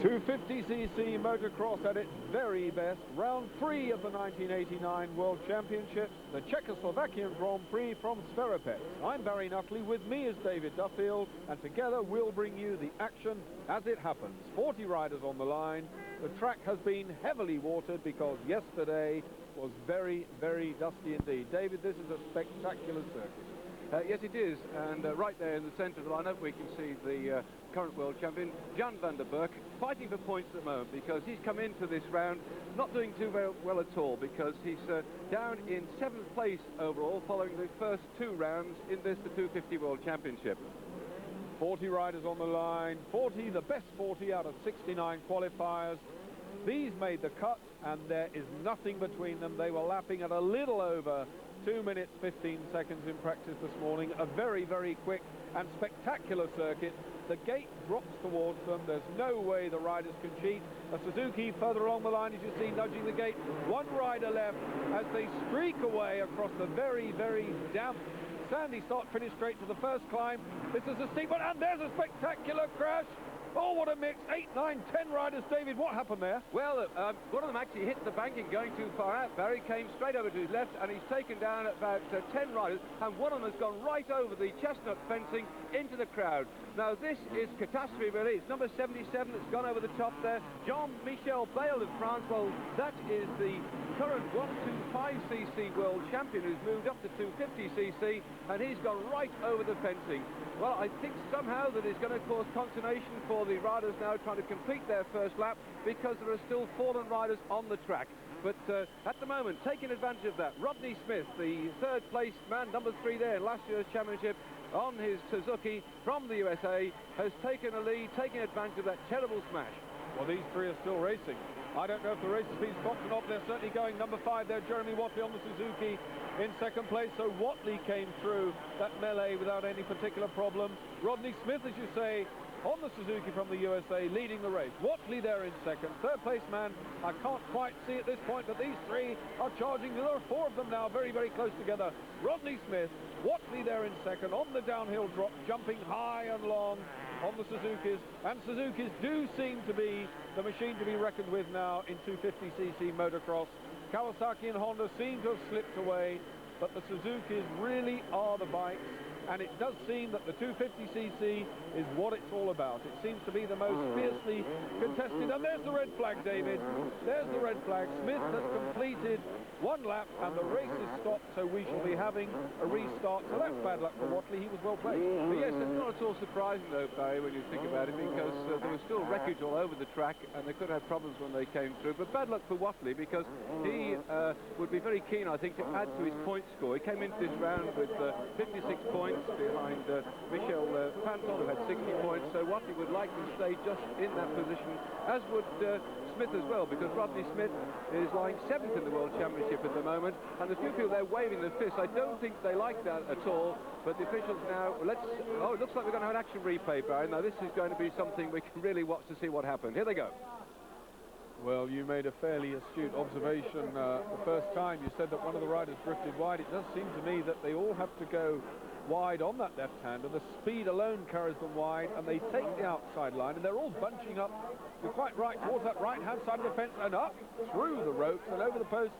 250cc motocross at its very best. Round 3 of the 1989 World Championships, the Czechoslovakian Grand Prix from Sverepec. I'm Barry Nutley, with me is David Duffield, and together we'll bring you the action as it happens. 40 riders on the line. The track has been heavily watered because yesterday was very, very dusty indeed. David, this is a spectacular circuit. Yes, it is, and right there in the centre of the lineup we can see the current world champion, Vandenberg, fighting for points at the moment because he's come into this round not doing too well at all, because he's down in 7th place overall following the first 2 rounds in the 250 World Championship. 40 riders on the line, 40, the best 40 out of 69 qualifiers. These made the cut, and there is nothing between them. They were lapping at a little over 2 minutes 15 seconds in practice this morning. A very, very quick and spectacular circuit. The gate drops towards them. There's no way the riders can cheat. A Suzuki further along the line, as you see, nudging the gate. One rider left as they streak away across the very, very damp, sandy start, finish straight to the first climb. This is a steep one, and there's a spectacular crash. Oh, what a mix. 8, 9, 10 riders. David, what happened there? Well, one of them actually hit the banking going too far out. Barry came straight over to his left, and he's taken down about 10 riders, and one of them has gone right over the chestnut fencing into the crowd. Now, this is catastrophe, really. It's number 77 that's gone over the top there. Jean-Michel Bayle of France. Well, that is the current 125cc world champion who's moved up to 250cc, and he's gone right over the fencing. Well, I think somehow that is going to cause consternation for the riders now trying to complete their first lap, because there are still fallen riders on the track. But at the moment, taking advantage of that, Rodney Smith, the 3rd place man, number 3 there in last year's championship, on his Suzuki from the USA, has taken a lead, taking advantage of that terrible smash. Well, these 3 are still racing. I don't know if the race has been stopped or not. They're certainly going. Number 5 there, Jeremy Watley on the Suzuki in 2nd place. So Watley came through that melee without any particular problem. Rodney Smith, as you say, on the Suzuki from the USA, leading the race. Watley there in 2nd. 3rd place man, I can't quite see at this point, but these 3 are charging. There are 4 of them now, very, very close together. Rodney Smith, Watley there in 2nd, on the downhill drop, jumping high and long on the Suzukis. And Suzukis do seem to be the machine to be reckoned with now in 250cc motocross. Kawasaki and Honda seem to have slipped away, but the Suzukis really are the bikes. And it does seem that the 250cc is what it's all about. It seems to be the most fiercely contested. And there's the red flag, David. There's the red flag. Smith has completed 1 lap, and the race is stopped, so we shall be having a restart. So that's bad luck for Watley. He was well placed. But yes, it's not at all surprising, though, Barry, when you think about it, because there was still wreckage all over the track, and they could have problems when they came through. But bad luck for Watley, because he would be very keen, I think, to add to his point score. He came into this round with 56 points behind Michel Panton, who had 60 points. So Watley would like to stay just in that position, as would Smith as well, because Rodney Smith is lying 7th in the World Championship at the moment, and there's a few people there waving their fists. I don't think they like that at all, but the officials now, oh, it looks like we're going to have an action replay, Barry. Now this is going to be something we can really watch to see what happened. Here they go. Well, you made a fairly astute observation the first time. You said that one of the riders drifted wide. It does seem to me that they all have to go wide on that left-hander. The speed alone carries them wide, and they take the outside line, and they're all bunching up. You're quite right, towards that right-hand side of the fence, and up through the ropes and over the post.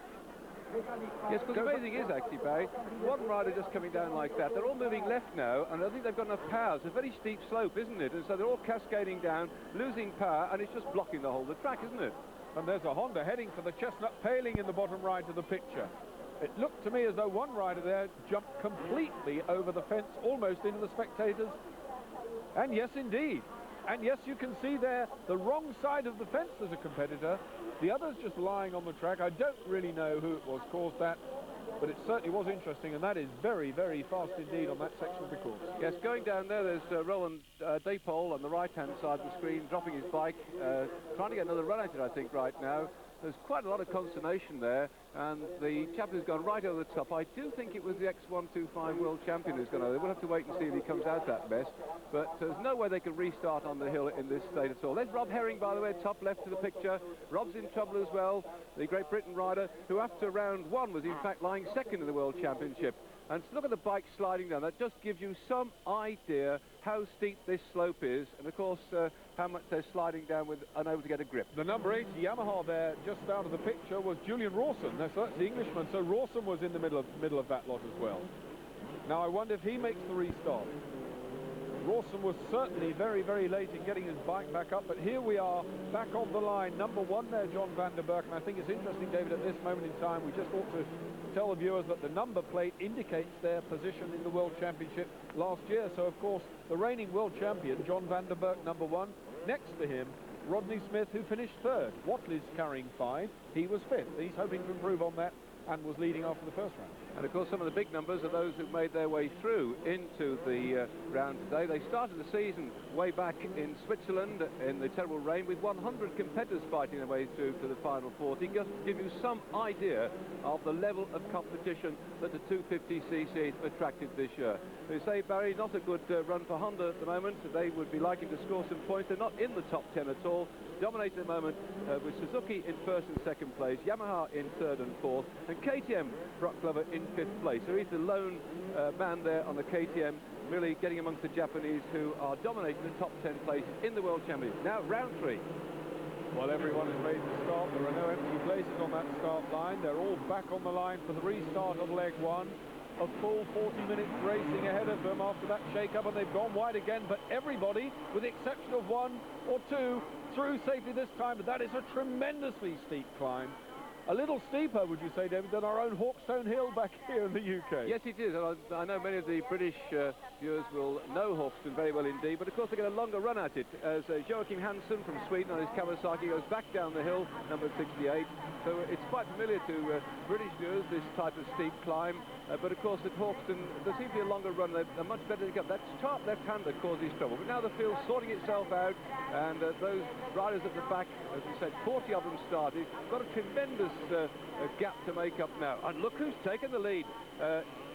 Yes, because the amazing is, actually, Barry, one rider just coming down like that. They're all moving left now, and I think they've got enough power. It's a very steep slope, isn't it? And so they're all cascading down, losing power, and it's just blocking the whole of the track, isn't it? And there's a Honda heading for the chestnut paling in the bottom right of the picture. It looked to me as though one rider there jumped completely over the fence, almost into the spectators. And yes, indeed. And yes, you can see there the wrong side of the fence as a competitor. The other's just lying on the track. I don't really know who it was caused that, but it certainly was interesting, and that is very, very fast indeed on that section of the course. Yes, going down there, there's Roland Diepol on the right-hand side of the screen, dropping his bike, trying to get another run at it, I think, right now. There's quite a lot of consternation there, and the chap who's gone right over the top, I do think it was the ex-125 world champion who's gone over. We'll have to wait and see if he comes out that mess, but there's no way they can restart on the hill in this state at all. There's Rob Herring, by the way, top left of the picture. Rob's in trouble as well, the Great Britain rider, who after round 1 was in fact lying 2nd in the World Championship. And look at the bike sliding down. That just gives you some idea how steep this slope is, and of course how much they're sliding down with unable to get a grip. The number 8 Yamaha there, just out of the picture, was Julian Rawson. That's the Englishman. So Rawson was in the middle of that lot as well. Now I wonder if he makes the restart. Rawson was certainly very, very late in getting his bike back up, but here we are back on the line. Number 1 there, John Vandenberg, and I think it's interesting, David, at this moment in time, we just ought to tell the viewers that the number plate indicates their position in the World Championship last year. So, of course, the reigning world champion, John Vandenberg, number 1. Next to him, Rodney Smith, who finished 3rd. Watley's carrying 5. He was 5th. He's hoping to improve on that and was leading after the first round. And of course some of the big numbers are those who've made their way through into the round today. They started the season way back in Switzerland in the terrible rain with 100 competitors fighting their way through to the final 40. Just to give you some idea of the level of competition that the 250cc has attracted this year. They say, Barry, not a good run for Honda at the moment. They would be likely to score some points. They're not in the top 10 at all. Dominating at the moment with Suzuki in 1st and 2nd place, Yamaha in 3rd and 4th, and KTM Brock Glover in 5th place. So he's the lone man there on the KTM, really getting amongst the Japanese who are dominating the top 10 places in the World Championship. Now round 3. Well, everyone is ready to start. There are no empty places on that start line. They're all back on the line for the restart of leg 1. A full 40 minutes racing ahead of them after that shake-up, and they've gone wide again, but everybody, with the exception of 1 or 2, through safely this time. But that is a tremendously steep climb. A little steeper, would you say, David, than our own Hawkstone Hill back here in the UK? Yes, it is. And I know many of the British viewers will know Hawkstone very well indeed, but of course they get a longer run at it, as Joachim Hansen from Sweden on his Kawasaki goes back down the hill, number 68. So it's quite familiar to British viewers, this type of steep climb. But of course at Hawkstone, there seems to be a longer run. They're much better to go. That sharp left-hander causes trouble. But now the field's sorting itself out, and those riders at the back, as we said, 40 of them started, got a tremendous gap to make up now. And look who's taken the lead.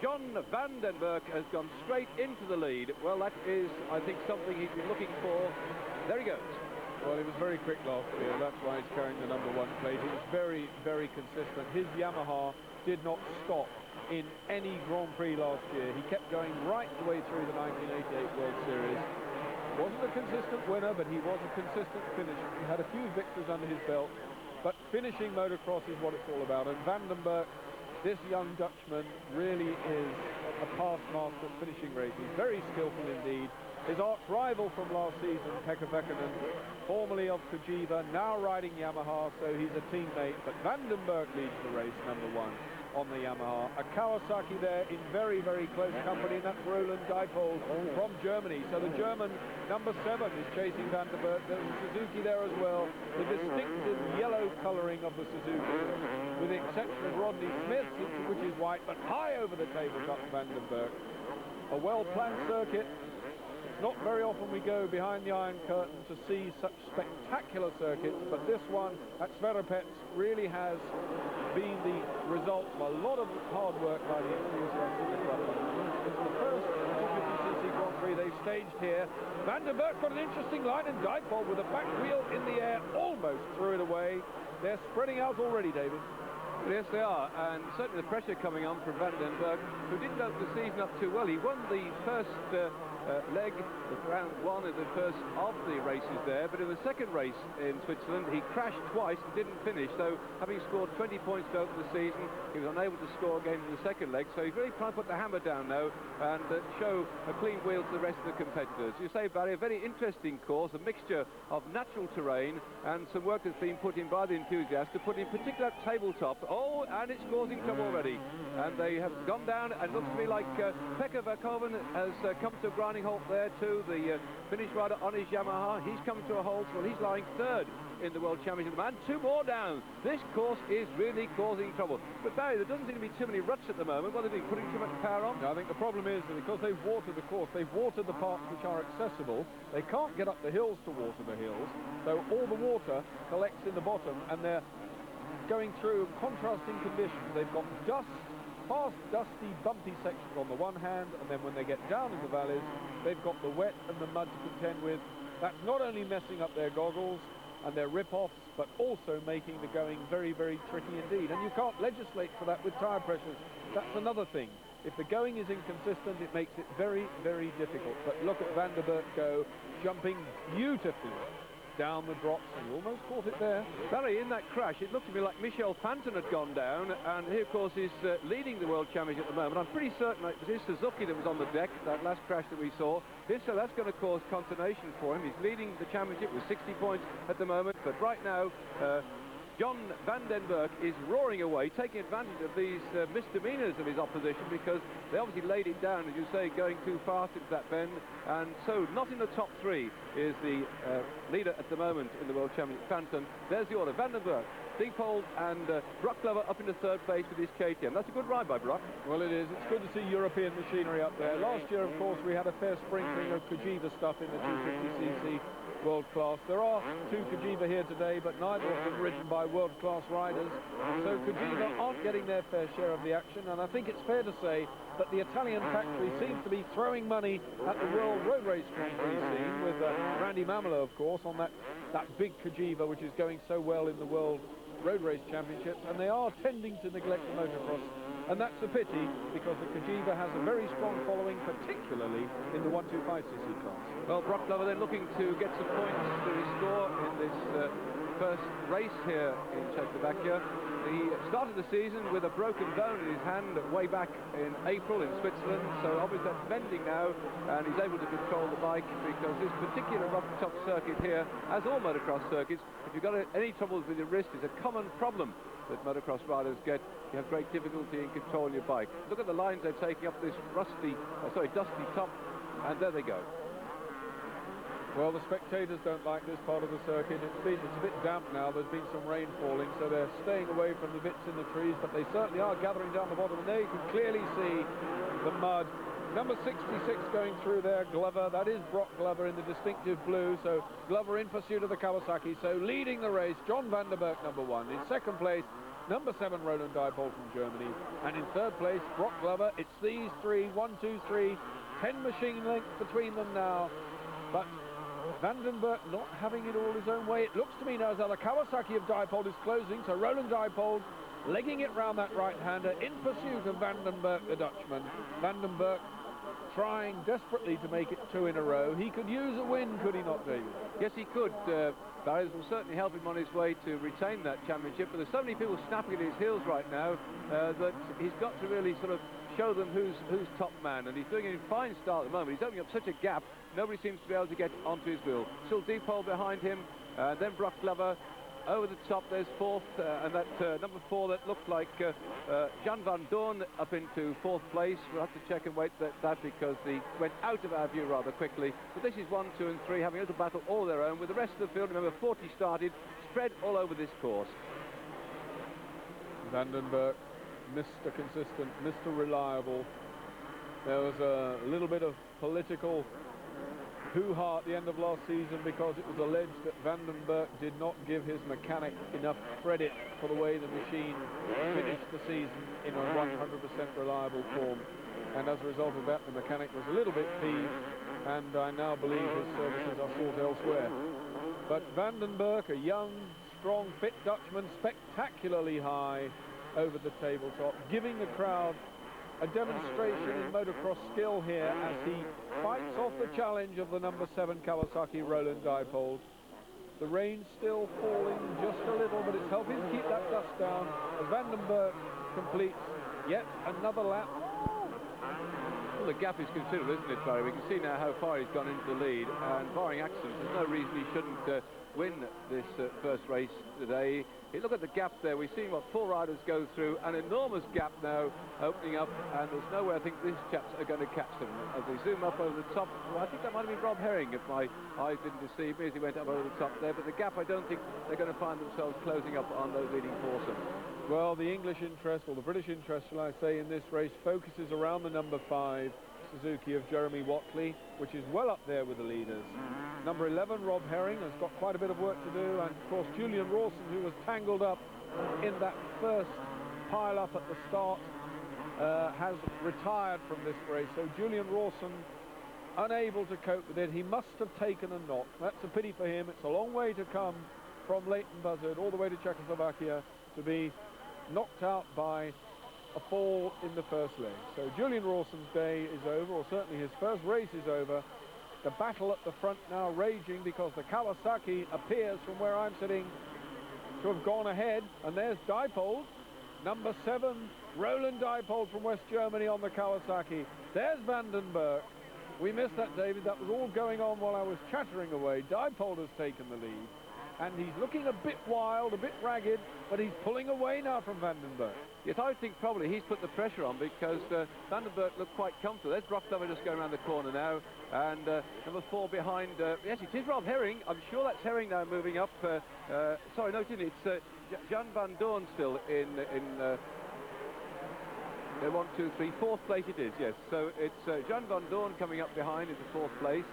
John Vandenberg has gone straight into the lead. Well, that is, I think, something he's been looking for. There he goes. Well, he was very quick last year. That's why he's carrying the number 1 plate. He was very, very consistent. His Yamaha did not stop in any Grand Prix last year. He kept going right the way through the 1988 World Series. Wasn't a consistent winner, but he was a consistent finisher. He had a few victories under his belt, but finishing motocross is what it's all about. And Vandenberg, this young Dutchman, really is a past master at finishing races. Very skillful indeed. His arch rival from last season, Pekka Pekkanen, formerly of Fujiva, now riding Yamaha, so he's a teammate. But Vandenberg leads the race, number 1 on the Yamaha. A Kawasaki there in very, very close company, and that's Roland Diepol from Germany. So the German number 7 is chasing Vandenberg. There's a Suzuki there as well. The distinctive yellow colouring of the Suzuki, with the exception of Rodney Smith, which is white, but high over the tabletop Vandenberg. A well-planned circuit. Not very often we go behind the Iron Curtain to see such spectacular circuits, but this one at Sverepec really has been the result of a lot of hard work by the enthusiasts in the club. It's the first 250cc Grand Prix they've staged here. Vandenberg got an interesting line, and Diepol with a back wheel in the air almost threw it away. They're spreading out already, David. Yes, they are, and certainly the pressure coming on from Vandenberg, who didn't open the season up too well. He won the first leg, round 1 is the first of the races there, but in the second race in Switzerland he crashed twice and didn't finish. So having scored 20 points to open the season, he was unable to score again in the second leg. So he's really trying to put the hammer down now and show a clean wheel to the rest of the competitors. You say, Barry, a very interesting course, a mixture of natural terrain and some work that's been put in by the enthusiasts to put in particular tabletop. Oh, and it's causing trouble already, and they have gone down, and looks to me like Pekka Verkoven has come to a grinding halt there too. The Finnish rider on his Yamaha, he's come to a halt. Well, he's lying 3rd in the World Championship, and 2 more down. This course is really causing trouble. But Barry, there doesn't seem to be too many ruts at the moment. What are they doing, putting too much power on? No, I think the problem is that because they've watered the course, they've watered the parts which are accessible. They can't get up the hills to water the hills, so all the water collects in the bottom, and they're going through contrasting conditions. They've got dust, fast, dusty, bumpy sections on the one hand, and then when they get down in the valleys, they've got the wet and the mud to contend with. That's not only messing up their goggles and their rip-offs, but also making the going very, very tricky indeed. And you can't legislate for that with tyre pressures. That's another thing. If the going is inconsistent, it makes it very, very difficult. But look at Vandenberg go, jumping beautifully down the drops, and almost caught it there. Barry, in that crash, it looked to me like Michel Fanton had gone down, and he, of course, is leading the World Championship at the moment. I'm pretty certain it was his Suzuki that was on the deck, that last crash that we saw. So that's going to cause consternation for him. He's leading the championship with 60 points at the moment, but right now, John Vandenberg is roaring away, taking advantage of these misdemeanors of his opposition, because they obviously laid it down, as you say, going too fast into that bend, and so not in the top three is the leader at the moment in the World Championship, Phantom. There's the order: Vandenberg, Diepol and Brock Glover up into third place with his KTM. That's a good ride by Brock. Well, it is. It's good to see European machinery up there. Last year, of course, we had a fair sprinkling of Cagiva stuff in the 250cc world class. There are two Cagiva here today, but neither of them ridden by world-class riders. So Cagiva aren't getting their fair share of the action, and I think it's fair to say that the Italian factory seems to be throwing money at the World Road Race Grand Prix scene, with Randy Mamola, of course, on that big Cagiva, which is going so well in the World Road Race Championships, and they are tending to neglect the motocross. And that's a pity, because the Cagiva has a very strong following, particularly in the 125cc class. Well, Brock Glover then looking to get some points to restore in this first race here in Czechoslovakia. He started the season with a broken bone in his hand way back in April in Switzerland, so obviously that's mending now, and he's able to control the bike, because this particular rough top circuit here, as all motocross circuits, if you've got any troubles with your wrist, is a common problem that motocross riders get. You have great difficulty in controlling your bike. Look at the lines they're taking up this dusty top, and there they go. Well, the spectators don't like this part of the circuit. It's a bit damp now. There's been some rain falling, so they're staying away from the bits in the trees, but they certainly are gathering down the bottom, and there you can clearly see the mud. Number 66 going through there, Glover. That is Brock Glover in the distinctive blue, so Glover in pursuit of the Kawasaki. So leading the race, John Vandenberg, number 1. In second place, number 7, Roland Diepol from Germany. And in third place, Brock Glover. It's these three, 1, 2, 3, 10 machine lengths between them now. But Vandenberg not having it all his own way. It looks to me now as though the Kawasaki of Diepol is closing, so Roland Diepol legging it round that right-hander in pursuit of Vandenberg, the Dutchman. Vandenberg trying desperately to make it 2 in a row. He could use a win, could he not, David? Yes, he could. Barry will certainly help him on his way to retain that championship, but there's so many people snapping at his heels right now that he's got to really sort of show them who's top man, and he's doing it in fine style at the moment. He's opening up such a gap, nobody seems to be able to get onto his wheel. Still Diepol behind him, then Brock Glover. Over the top, there's fourth, and that number 4 that looked like Jan van Doorn up into 4th place. We'll have to check and wait that because he went out of our view rather quickly. But this is 1, 2 and 3 having a little battle all their own, with the rest of the field, remember 40 started, spread all over this course. Vandenberg, Mr. Consistent, Mr. Reliable. There was a little bit of political hoo-ha at the end of last season, because it was alleged that Vandenberg did not give his mechanic enough credit for the way the machine finished the season in a 100% reliable form, and as a result of that, the mechanic was a little bit peeved, and I now believe his services are sought elsewhere. But Vandenberg, a young, strong, fit Dutchman, spectacularly high over the tabletop, giving the crowd a demonstration in motocross skill here as he fights off the challenge of the number 7 Kawasaki, Roland Diepol. The rain's still falling just a little, but it's helping to keep that dust down as Vandenberg completes yet another lap. Well, the gap is considerable, isn't it, Barry? We can see now how far he's gone into the lead, and barring accidents, there's no reason he shouldn't win this first race today. Look at the gap there. We've seen what 4 riders go through, an enormous gap now opening up, and there's no way I think these chaps are going to catch them. As they zoom up over the top, well, I think that might have been Rob Herring, if my eyes didn't deceive me, as he went up over the top there, but the gap, I don't think they're going to find themselves closing up on those leading foursomes. Well, the English interest, or the British interest, shall I say, in this race focuses around the number 5 Suzuki of Jeremy Watley, which is well up there with the leaders. Number 11, Rob Herring, has got quite a bit of work to do, and of course Julian Rawson, who was tangled up in that first pile-up at the start, has retired from this race. So Julian Rawson, unable to cope with it. He must have taken a knock. That's a pity for him. It's a long way to come from Leighton Buzzard all the way to Czechoslovakia to be knocked out by a fall in the first leg. So Julian Rawson's day is over, or certainly his first race is over. The battle at the front now raging because the Kawasaki appears from where I'm sitting to have gone ahead. And there's Diepol, number 7, Roland Diepol from West Germany on the Kawasaki. There's Vandenberg. We missed that, David. That was all going on while I was chattering away. Diepol has taken the lead. And he's looking a bit wild, a bit ragged, but he's pulling away now from Vandenberg. Yes, I think probably he's put the pressure on because Vandenberg looked quite comfortable. There's Brock Glover just going around the corner now, and number 4 behind. Yes, it is Rob Herring. I'm sure that's Herring now moving up. Sorry, no, it isn't. It's Jan van Doorn still in 1, 2, 3, 4th place it is, yes. So it's Jan van Doorn coming up behind into 4th place.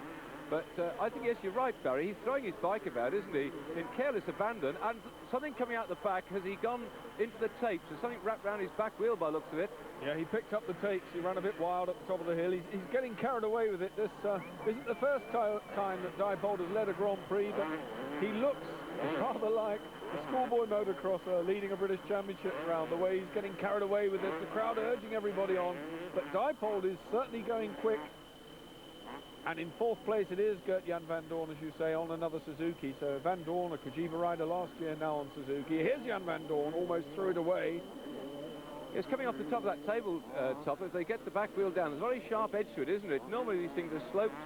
But I think, yes, you're right, Barry. He's throwing his bike about, isn't he, in careless abandon. And something coming out the back. Has he gone into the tapes? There's something wrapped around his back wheel by the looks of it. Yeah, he picked up the tapes. He ran a bit wild at the top of the hill. He's getting carried away with it. This isn't the first time that Diepol has led a Grand Prix, but he looks rather like a schoolboy motocrosser leading a British Championship round, the way he's getting carried away with it. The crowd urging everybody on. But Diepol is certainly going quick. And in 4th place it is Gert-Jan van Doorn, as you say, on another Suzuki. So Van Doorn, a Kujiva rider last year, now on Suzuki. Here's Jan van Doorn, almost threw it away. It's coming off the top of that table top. As they get the back wheel down, there's a very sharp edge to it, isn't it? Normally these things are sloped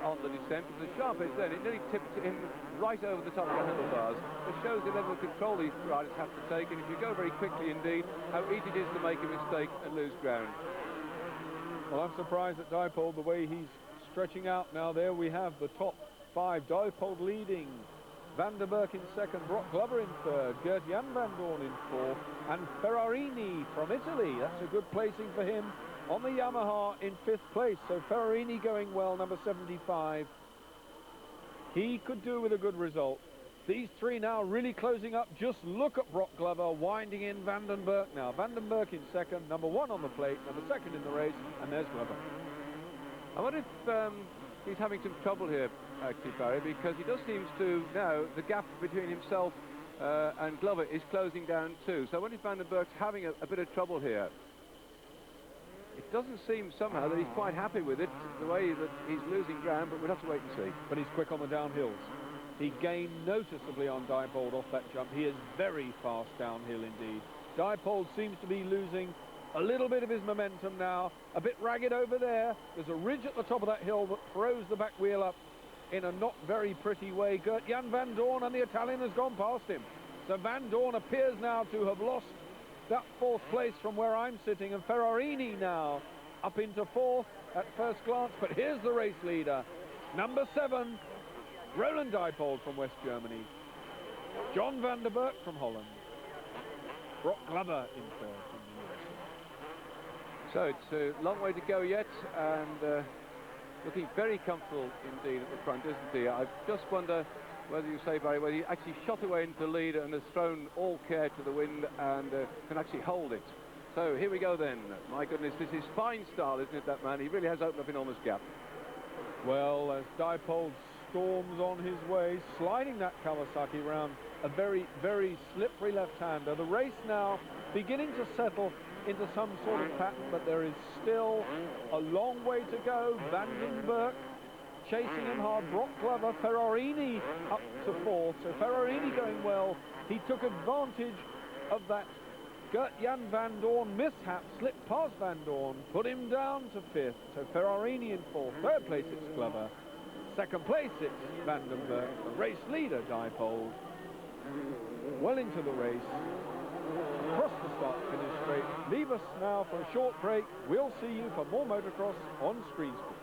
on the descent. There's a sharp edge there. It nearly tipped him right over the top of the handlebars. It shows the level of control these riders have to take. And if you go very quickly indeed, how easy it is to make a mistake and lose ground. Well, I'm surprised at Diepol, the way he's stretching out now. There we have the top 5. Diepol leading, Vandenberg in 2nd, Brock Glover in 3rd, Gert-Jan van Doorn in 4th, and Ferrarini from Italy. That's a good placing for him on the Yamaha in 5th place. So Ferrarini going well, number 75. He could do with a good result. These 3 now really closing up. Just look at Brock Glover winding in Vandenberg now. Vandenberg in 2nd, number 1 on the plate, number 2nd in the race, and there's Glover. I wonder if he's having some trouble here, actually, Barry, because he does seem to now, the gap between himself and Glover is closing down too. So I wonder if Vandenberg's having a bit of trouble here. It doesn't seem somehow that he's quite happy with it, the way that he's losing ground, but we'll have to wait and see. But he's quick on the downhills. He gained noticeably on Diepol off that jump. He is very fast downhill indeed. Diepol seems to be losing a little bit of his momentum now, a bit ragged over there. There's a ridge at the top of that hill that throws the back wheel up in a not very pretty way. Gert-Jan van Doorn, and the Italian has gone past him. So Van Doorn appears now to have lost that 4th place from where I'm sitting, and Ferrarini now up into 4th at first glance. But here's the race leader, number 7, Roland Diepol from West Germany, John Vandenberg from Holland, Brock Glover in 3rd. So it's a long way to go yet, and looking very comfortable indeed at the front, isn't he? I just wonder whether you say, Barry, whether he actually shot away into the lead and has thrown all care to the wind and can actually hold it. So here we go then. My goodness, this is fine style, isn't it, that man? He really has opened up enormous gap. Well, as Diepol storms on his way, sliding that Kawasaki round, a very, very slippery left-hander. The race now beginning to settle into some sort of pattern, but there is still a long way to go. Vandenberg chasing him hard. Brock Glover, Ferrarini up to 4th. So Ferrarini going well. He took advantage of that Gert-Jan van Doorn mishap, slipped past Van Doorn, put him down to 5th. So Ferrarini in 4th. 3rd place it's Glover. 2nd place it's Vandenberg. The race leader, Diepol, well into the race. Across the start finish straight. Leave us now for a short break. We'll see you for more motocross on Screen Sports.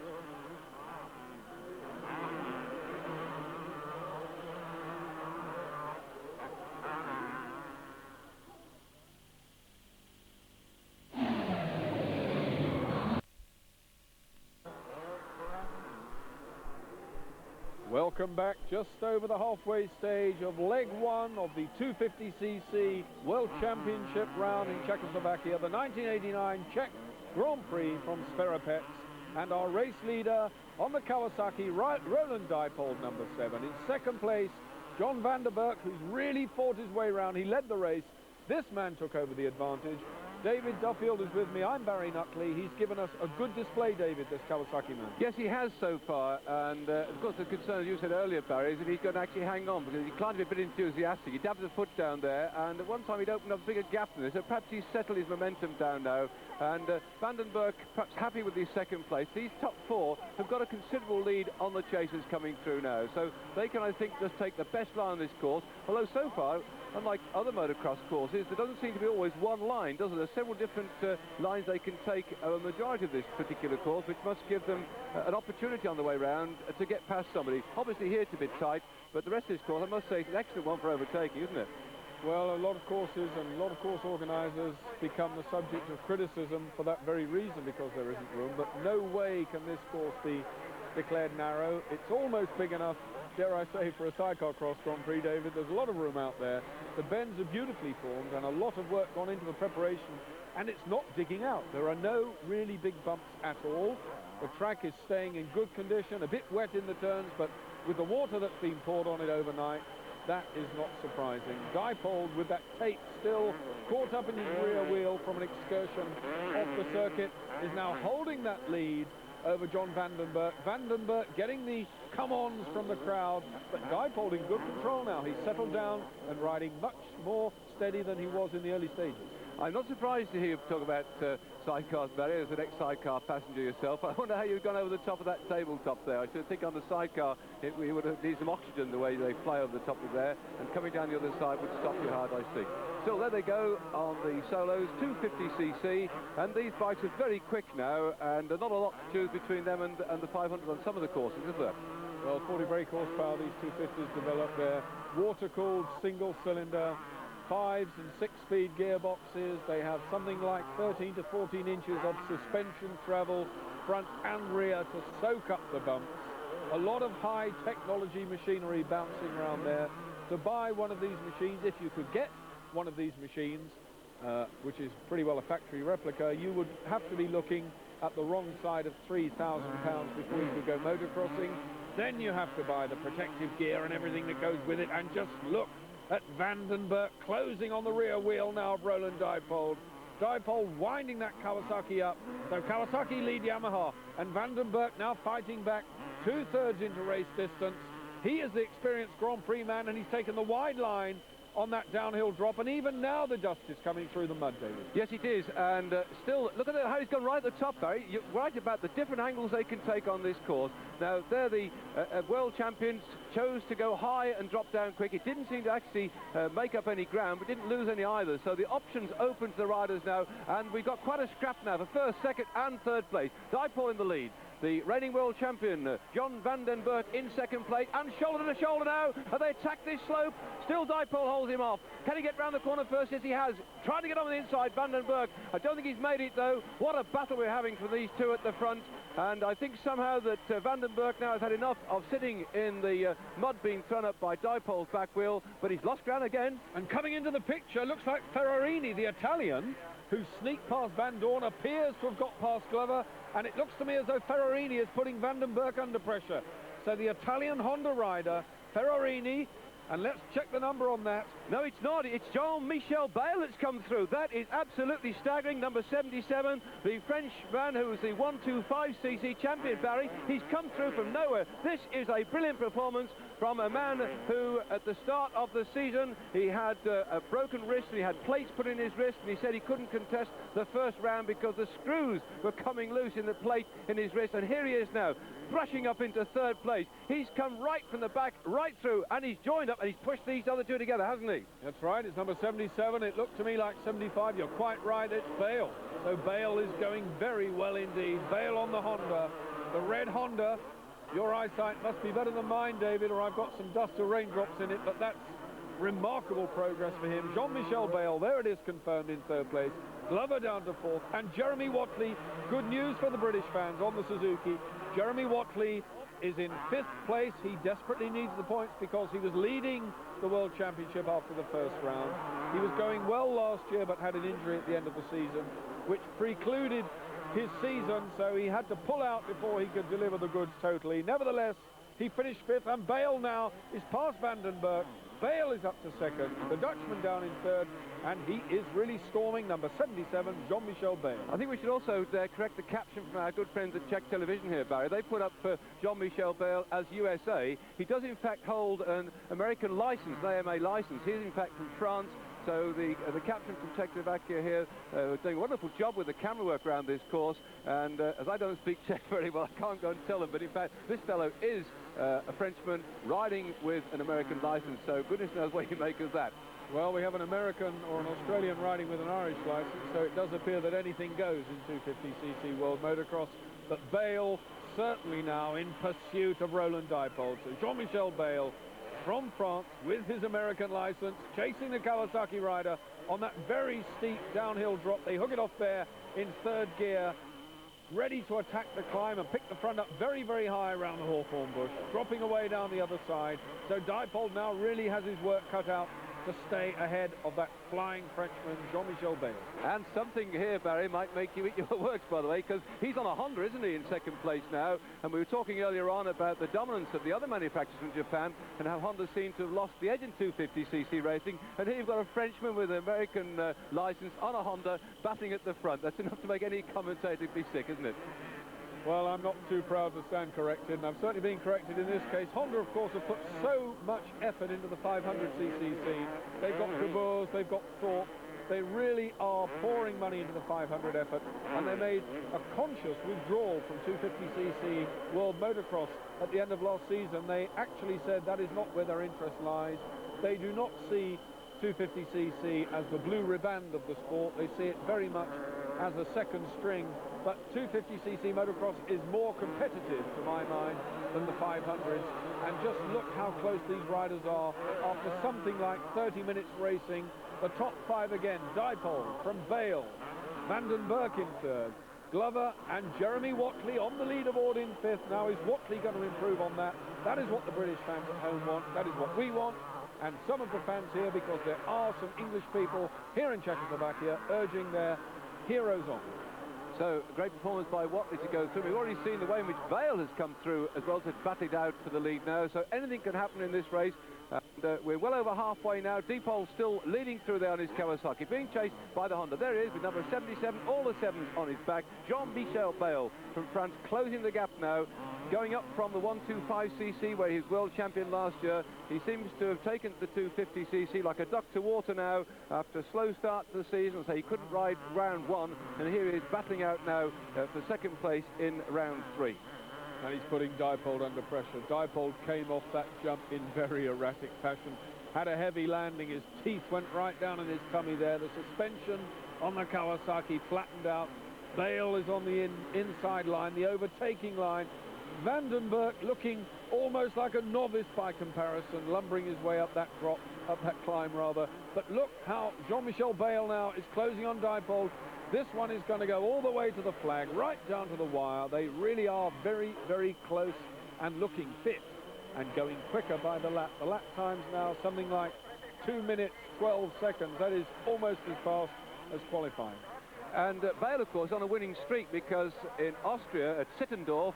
Welcome back, just over the halfway stage of leg 1 of the 250cc World Championship round in Czechoslovakia, the 1989 Czech Grand Prix from Sverepec, and our race leader on the Kawasaki, Roland Diepol, number 7. In 2nd place, John Vandenberg, who's really fought his way round. He led the race. This man took over the advantage. David Duffield is with me. I'm Barry Nutley. He's given us a good display, David, this Kawasaki man. Yes, he has so far, and of course the concern, as you said earlier, Barry, is that he's going to actually hang on, because he climbed a bit enthusiastic. He dabbed his foot down there, and at one time he'd opened up a bigger gap than this, so perhaps he's settled his momentum down now. And Vandenberg perhaps happy with his second place. These top four have got a considerable lead on the chasers coming through now, so they can, I think, just take the best line on this course, although so far, unlike other motocross courses, there doesn't seem to be always one line, does it? There's several different lines they can take a majority of this particular course, which must give them an opportunity on the way round to get past somebody. Obviously here it's a bit tight, but the rest of this course, I must say, it's an excellent one for overtaking, isn't it? Well, a lot of courses and a lot of course organisers become the subject of criticism for that very reason, because there isn't room, but no way can this course be declared narrow. It's almost big enough, dare I say, for a sidecar cross Grand Prix, David. There's a lot of room out there. The bends are beautifully formed and a lot of work gone into the preparation, and it's not digging out. There are no really big bumps at all. The track is staying in good condition, a bit wet in the turns, but with the water that's been poured on it overnight, that is not surprising. Diepol, with that tape still caught up in his rear wheel from an excursion off the circuit, is now holding that lead over John Vandenberg. Vandenberg getting the come-ons from the crowd, but Diepol in good control now. He's settled down and riding much more steady than he was in the early stages. I'm not surprised to hear you talk about sidecars, Barry, as an ex-sidecar passenger yourself. I wonder how you've gone over the top of that tabletop there. I should think on the sidecar we would need some oxygen the way they fly over the top of there, and coming down the other side would stop you hard, I see. Still, there they go on the solos, 250cc, and these bikes are very quick now, and not a lot to choose between them and the 500 on some of the courses, is there? Well, 40 brake horsepower, these 250s develop. They're water-cooled, single-cylinder, 5 and 6-speed gearboxes. They have something like 13 to 14 inches of suspension travel, front and rear, to soak up the bumps. A lot of high technology machinery bouncing around there. To buy one of these machines, if you could get one of these machines, which is pretty well a factory replica, you would have to be looking at the wrong side of £3,000 before you could go motocrossing. Then you have to buy the protective gear and everything that goes with it, and just look at Vandenberg closing on the rear wheel now of Roland Diepol. Diepol winding that Kawasaki up. So Kawasaki lead Yamaha, and Vandenberg now fighting back 2/3 into race distance. He is the experienced Grand Prix man, and he's taken the wide line on that downhill drop, and even now the dust is coming through the mud, David. Yes, it is, and still, look at how he's gone right at the top, Barry. You're right about the different angles they can take on this course. Now, they're the world champions, chose to go high and drop down quick. It didn't seem to actually make up any ground, but didn't lose any either, so the options open to the riders now, and we've got quite a scrap now for first, second and third place. Diepol in the lead. The reigning world champion, John Vandenberg, in second place, and shoulder to shoulder now, and they attack this slope. Still Diepol holds him off. Can he get round the corner first? Yes, he has. Trying to get on the inside, Vandenberg. I don't think he's made it, though. What a battle we're having for these two at the front, and I think somehow that Vandenberg now has had enough of sitting in the mud being thrown up by Diepol's back wheel, but he's lost ground again. And coming into the picture, looks like Ferrarini, the Italian, who sneaked past Van Dorn, appears to have got past Glover, and it looks to me as though Ferrarini is putting Vandenberg under pressure. So the Italian Honda rider, Ferrarini, and let's check the number on that. No, it's not. It's Jean-Michel Bayle that's come through. That is absolutely staggering. Number 77, the Frenchman who was the 125cc champion, Barry. He's come through from nowhere. This is a brilliant performance from a man who, at the start of the season, he had a broken wrist, and he had plates put in his wrist, and he said he couldn't contest the first round because the screws were coming loose in the plate in his wrist, and here he is now, thrashing up into third place. He's come right from the back, right through, and he's joined up, and he's pushed these other two together, hasn't he? That's right, it's number 77. It looked to me like 75. You're quite right, it's Bayle. So Bayle is going very well indeed. Bayle on the Honda, the red Honda. Your eyesight must be better than mine, David, or I've got some dust or raindrops in it, but that's remarkable progress for him. Jean-Michel Bayle, there it is, confirmed in third place. Glover down to fourth, and Jeremy Watley, good news for the British fans on the Suzuki. Jeremy Watley is in fifth place. He desperately needs the points because he was leading the World Championship after the first round. He was going well last year, but had an injury at the end of the season, which precluded his season, so he had to pull out before he could deliver the goods totally. Nevertheless, He finished 5th, and Bayle now is past Vandenberg. Bayle is up to 2nd, the Dutchman down in 3rd, and he is really storming number 77, Jean-Michel Bayle. I think we should also correct the caption from our good friends at Czech Television here, Barry. They put up Jean-Michel Bayle as USA. He does in fact hold an American license, an AMA license. He's in fact from France. So the captain from Czechoslovakia here doing a wonderful job with the camera work around this course, and as I don't speak Czech very well, I can't go and tell them, but in fact this fellow is a Frenchman riding with an American license, so goodness knows what you make of that. Well, we have an American or an Australian riding with an Irish license, so it does appear that anything goes in 250cc World Motocross, but Bayle certainly now in pursuit of Roland Diepol. So Jean-Michel Bayle from France with his American license, chasing the Kawasaki rider on that very steep downhill drop. They hook it off there in 3rd gear, ready to attack the climb and pick the front up very, very high around the hawthorn bush, dropping away down the other side. So Diepol now really has his work cut out to stay ahead of that flying Frenchman, Jean-Michel Bayle. And something here, Barry, might make you eat your words, by the way, because he's on a Honda, isn't he, in 2nd place now? And we were talking earlier on about the dominance of the other manufacturers from Japan and how Honda seemed to have lost the edge in 250cc racing. And here you've got a Frenchman with an American license on a Honda battling at the front. That's enough to make any commentator be sick, isn't it? Well, I'm not too proud to stand corrected, and I've certainly been corrected in this case. Honda, of course, have put so much effort into the 500cc scene. They've got Caboose, they've got Thorpe. They really are pouring money into the 500 effort, and they made a conscious withdrawal from 250cc World Motocross at the end of last season. They actually said that is not where their interest lies. They do not see 250cc as the blue riband of the sport. They see it very much as a second string, but 250cc motocross is more competitive to my mind than the 500s, and just look how close these riders are after something like 30 minutes racing. The top 5 again: Diepol from Bayle, Vandenberg in 3rd, Glover and Jeremy Watley on the leaderboard in 5th. Now, is Watley going to improve on that? That is what the British fans at home want, that is what we want, and some of the fans here, because there are some English people here in Czechoslovakia urging their heroes on. So, great performance by Watley to go through. We've already seen the way in which Bayle has come through as well to bat it out for the lead now. So anything can happen in this race. And we're well over halfway now. Diepol still leading through there on his Kawasaki, being chased by the Honda. There he is with number 77, all the 7s on his back. Jean-Michel Bayle from France closing the gap now, going up from the 125cc where he was world champion last year. He seems to have taken the 250cc like a duck to water now after a slow start to the season, so he couldn't ride round 1, and here he is battling out now for 2nd place in round 3. And he's putting Diepol under pressure. Diepol came off that jump in very erratic fashion, had a heavy landing, his teeth went right down in his tummy there. The suspension on the Kawasaki flattened out. Bayle is on the inside line, the overtaking line. Vandenberg looking almost like a novice by comparison, lumbering his way up that drop, up that climb rather. But look how Jean-Michel Bayle now is closing on Diepol. This one is going to go all the way to the flag, right down to the wire. They really are very, very close and looking fit and going quicker by the lap. The lap time's now something like 2 minutes, 12 seconds. That is almost as fast as qualifying. And Bayle, of course, on a winning streak, because in Austria at Sittendorf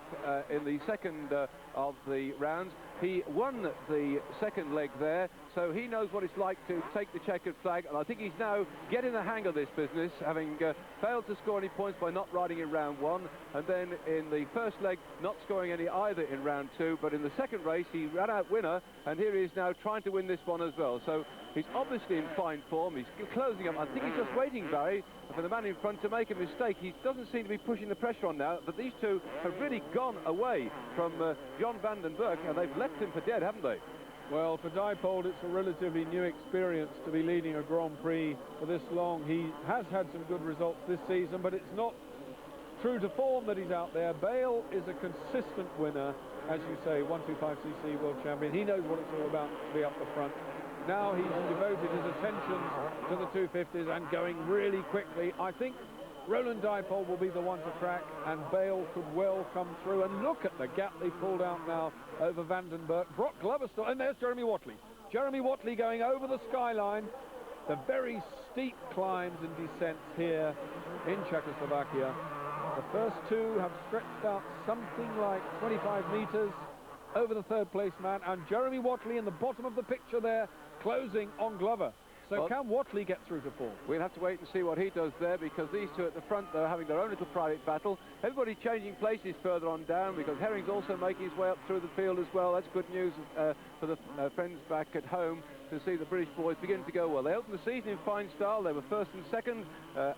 in the 2nd of the rounds, he won the 2nd leg there, so he knows what it's like to take the checkered flag, and I think he's now getting the hang of this business, having failed to score any points by not riding in round 1, and then in the 1st leg not scoring any either in round 2, but in the 2nd race he ran out winner, and here he is now trying to win this one as well. So he's obviously in fine form. He's closing up. I think he's just waiting, Barry, for the man in front to make a mistake. He doesn't seem to be pushing the pressure on now, but these two have really gone away from John Vandenberg, and they've left him for dead, haven't they? Well, for Diepol, it's a relatively new experience to be leading a Grand Prix for this long. He has had some good results this season, but it's not true to form that he's out there. Bayle is a consistent winner, as you say, 125cc world champion. He knows what it's all about to be up the front. Now he's devoted his attention to the 250s and going really quickly. I think Roland Diepol will be the one to crack, and Bayle could well come through. And look at the gap they pulled out now over Vandenberg. Brock Glover still, and there's Jeremy Watley. Jeremy Watley going over the skyline. The very steep climbs and descents here in Czechoslovakia. The first two have stretched out something like 25 meters. over the third place man, and Jeremy Watley in the bottom of the picture there, closing on Glover. So can Watley get through to 4th? We'll have to wait and see what he does there, because these two at the front, they're having their own little private battle. Everybody changing places further on down, because Herring's also making his way up through the field as well. That's good news for the friends back at home to see the British boys begin to go well. They opened the season in fine style. They were first and second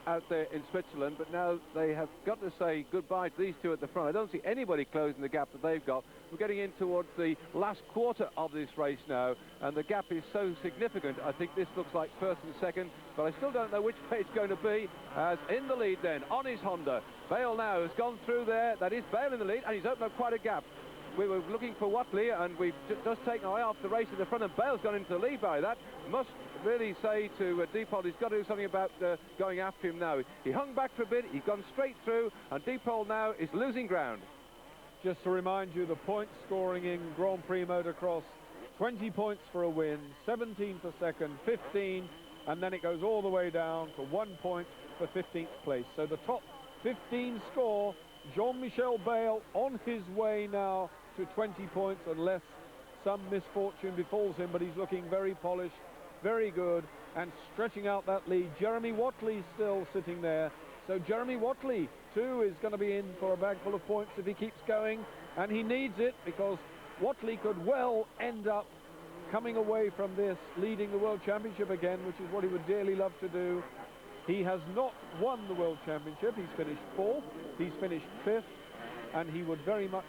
out there in Switzerland, but now they have got to say goodbye to these two at the front. I don't see anybody closing the gap that they've got. We're getting in towards the last quarter of this race now, and the gap is so significant. I think this looks like first and second, but I still don't know which way it's going to be. As in the lead then, on his Honda, Bayle now has gone through there. That is Bayle in the lead, and he's opened up quite a gap. We were looking for Watley, and we've just taken our eye off the race at the front, and Bayle's gone into the lead, Barry. That must really say to Diepol he's got to do something about going after him now. He hung back for a bit, he's gone straight through, and Diepol now is losing ground. Just to remind you, the point scoring in Grand Prix Motocross, 20 points for a win, 17 for second, 15, and then it goes all the way down to 1 point for 15th place. So the top 15 score, Jean-Michel Bayle on his way now to 20 points, unless some misfortune befalls him, but he's looking very polished, very good, and stretching out that lead. Jeremy Watley still sitting there. So Jeremy Watley, too, is going to be in for a bag full of points if he keeps going, and he needs it, because Watley could well end up coming away from this leading the World Championship again, which is what he would dearly love to do. He has not won the World Championship. He's finished 4th, he's finished 5th, and he would very much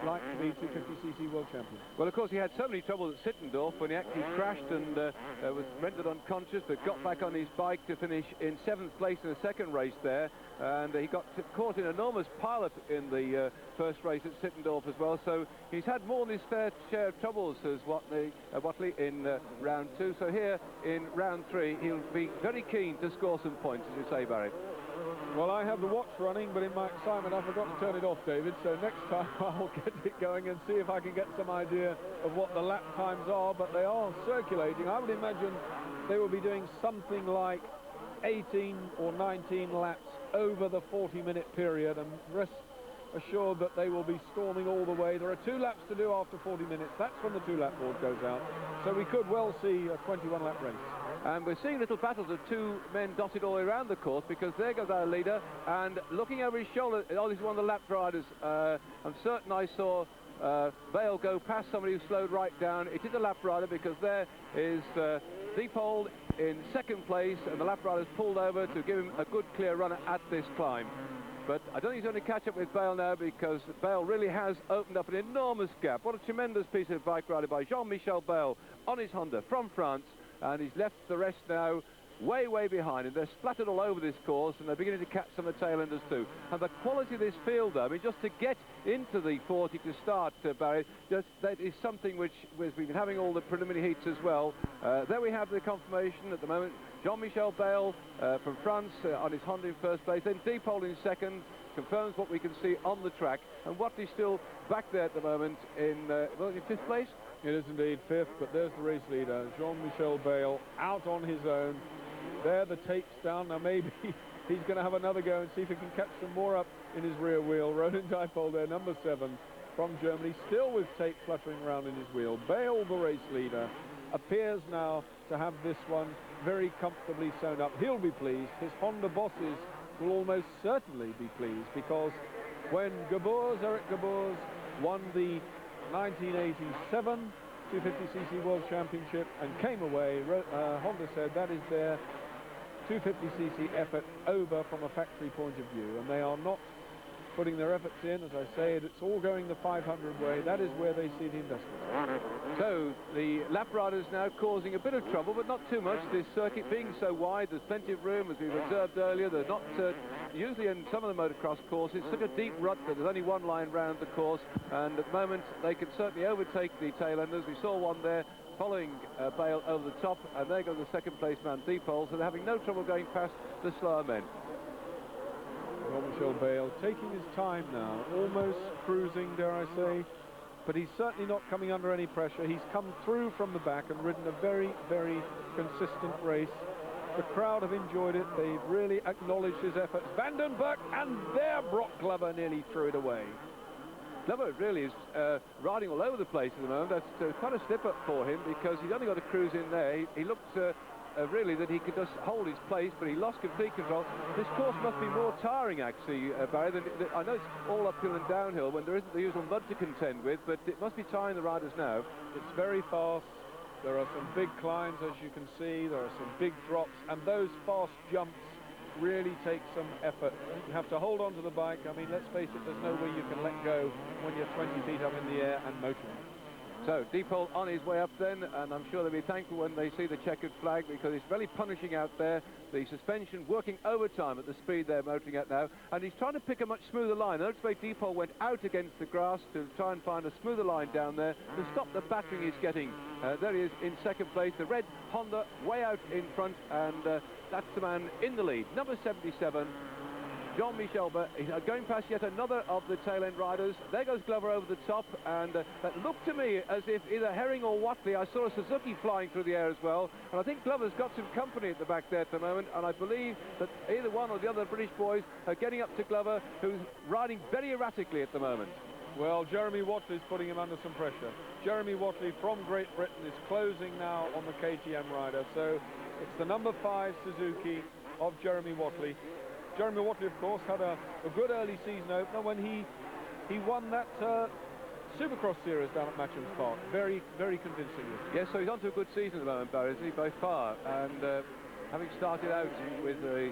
like to be 250cc world champion. Well, of course, he had so many troubles at Sittendorf when he actually crashed and was rendered unconscious, but got back on his bike to finish in 7th place in the second race there. And he got caught in an enormous pileup in the first race at Sittendorf as well. So he's had more than his fair share of troubles as Watley in round 2. So here in round 3, he'll be very keen to score some points, as you say, Barry. Well, I have the watch running, but in my excitement I forgot to turn it off, David, so next time I'll get it going and see if I can get some idea of what the lap times are, but they are circulating. I would imagine they will be doing something like 18 or 19 laps over the 40-minute period, and rest assured that they will be storming all the way. There are 2 laps to do after 40 minutes. That's when the 2-lap board goes out, so we could well see a 21-lap race. And we're seeing little battles of 2 men dotted all the way around the course, because there goes our leader, and looking over his shoulder, oh, this is one of the lap riders. I'm certain I saw Bayle go past somebody who slowed right down. It is a lap rider, because there is Diepol in 2nd place, and the lap rider's pulled over to give him a good clear run at this climb. But I don't think he's going to catch up with Bayle now, because Bayle really has opened up an enormous gap. What a tremendous piece of bike riding by Jean-Michel Bayle on his Honda from France. And he's left the rest now way, way behind, and they're splattered all over this course, and they're beginning to catch some of the tail-enders too. And the quality of this field, though, I mean, just to get into the 40 to start, Barry, that is something which we've been having all the preliminary heats as well. There we have the confirmation at the moment. Jean-Michel Bayle from France on his Honda in 1st place, then Diepol in 2nd, confirms what we can see on the track, and Watley's still back there at the moment in 5th place. It is indeed 5th, but there's the race leader, Jean-Michel Bayle, out on his own. There the tape's down. Now maybe he's going to have another go and see if he can catch some more up in his rear wheel. Roland Diepol there, number 7 from Germany, still with tape fluttering around in his wheel. Bayle, the race leader, appears now to have this one very comfortably sewn up. He'll be pleased. His Honda bosses will almost certainly be pleased, because when Eric Gabors won the 1987 250cc World Championship and came away, Honda said that is their 250cc effort over from a factory point of view, and they are not putting their efforts in. As I say, it's all going the 500 way. That is where they see the investment. So the lap riders now causing a bit of trouble, but not too much. This circuit being so wide, there's plenty of room, as we've observed earlier. There's not usually in some of the motocross courses, such a deep rut that there's only one line round the course, and at the moment they can certainly overtake the tail-enders. We saw one there following Bayle over the top, and there goes the 2nd place man Diepol, so they're having no trouble going past the slower men. Jean-Michel Bayle taking his time now, almost cruising, dare I say, but he's certainly not coming under any pressure. He's come through from the back and ridden a very, very consistent race. The crowd have enjoyed it. They've really acknowledged his efforts. Vandenberg, and there Brock Glover nearly threw it away. Glover really is riding all over the place at the moment. That's quite a slip-up for him because he's only got to cruise in there. He looked really that he could just hold his place, but he lost complete control. This course must be more tiring, actually, Barry. I know it's all uphill and downhill when there isn't the usual mud to contend with, but it must be tiring the riders now. It's very fast. There are some big climbs, as you can see. There are some big drops, and those fast jumps really take some effort. You have to hold on to the bike. I mean, let's face it, there's no way you can let go when you're 20 feet up in the air and motoring. So Diepol on his way up then, and I'm sure they'll be thankful when they see the checkered flag because it's really punishing out there. The suspension working overtime at the speed they're motoring at now, and he's trying to pick a much smoother line. Notice the way Diepol went out against the grass to try and find a smoother line down there to stop the battering he's getting. There he is in second place, the red Honda way out in front, and that's the man in the lead, number 77. Jean-Michel Bayle going past yet another of the tail-end riders. There goes Glover over the top, and that looked to me as if either Herring or Watley. I saw a Suzuki flying through the air as well, and I think Glover's got some company at the back there at the moment, and I believe that either one or the other British boys are getting up to Glover, who's riding very erratically at the moment. Well, Jeremy Watley's putting him under some pressure. Jeremy Watley from Great Britain is closing now on the KTM rider, so it's the number 5 Suzuki of Jeremy Watley. Jeremy Watley, of course, had a good early season opener when he won that Supercross series down at Matcham's Park, very, very convincingly. Yes, so he's on to a good season at the moment, Barry, isn't he, by far? And having started out with the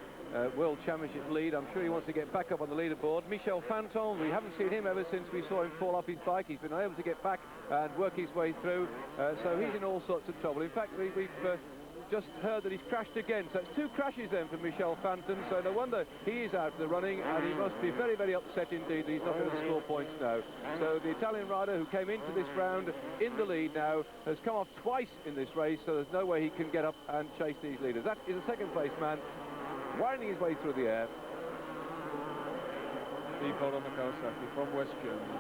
World Championship lead, I'm sure he wants to get back up on the leaderboard. Michel Fanton, we haven't seen him ever since we saw him fall off his bike. He's been able to get back and work his way through, so he's in all sorts of trouble. In fact, we've just heard that he's crashed again, so it's 2 crashes then for Michel Fanton, so no wonder he is out of the running, and he must be very, very upset indeed that he's not going to score points now. So the Italian rider who came into this round in the lead now has come off twice in this race, so there's no way he can get up and chase these leaders. That is a second place man, winding his way through the air. Diepol on the Kawasaki from West Germany.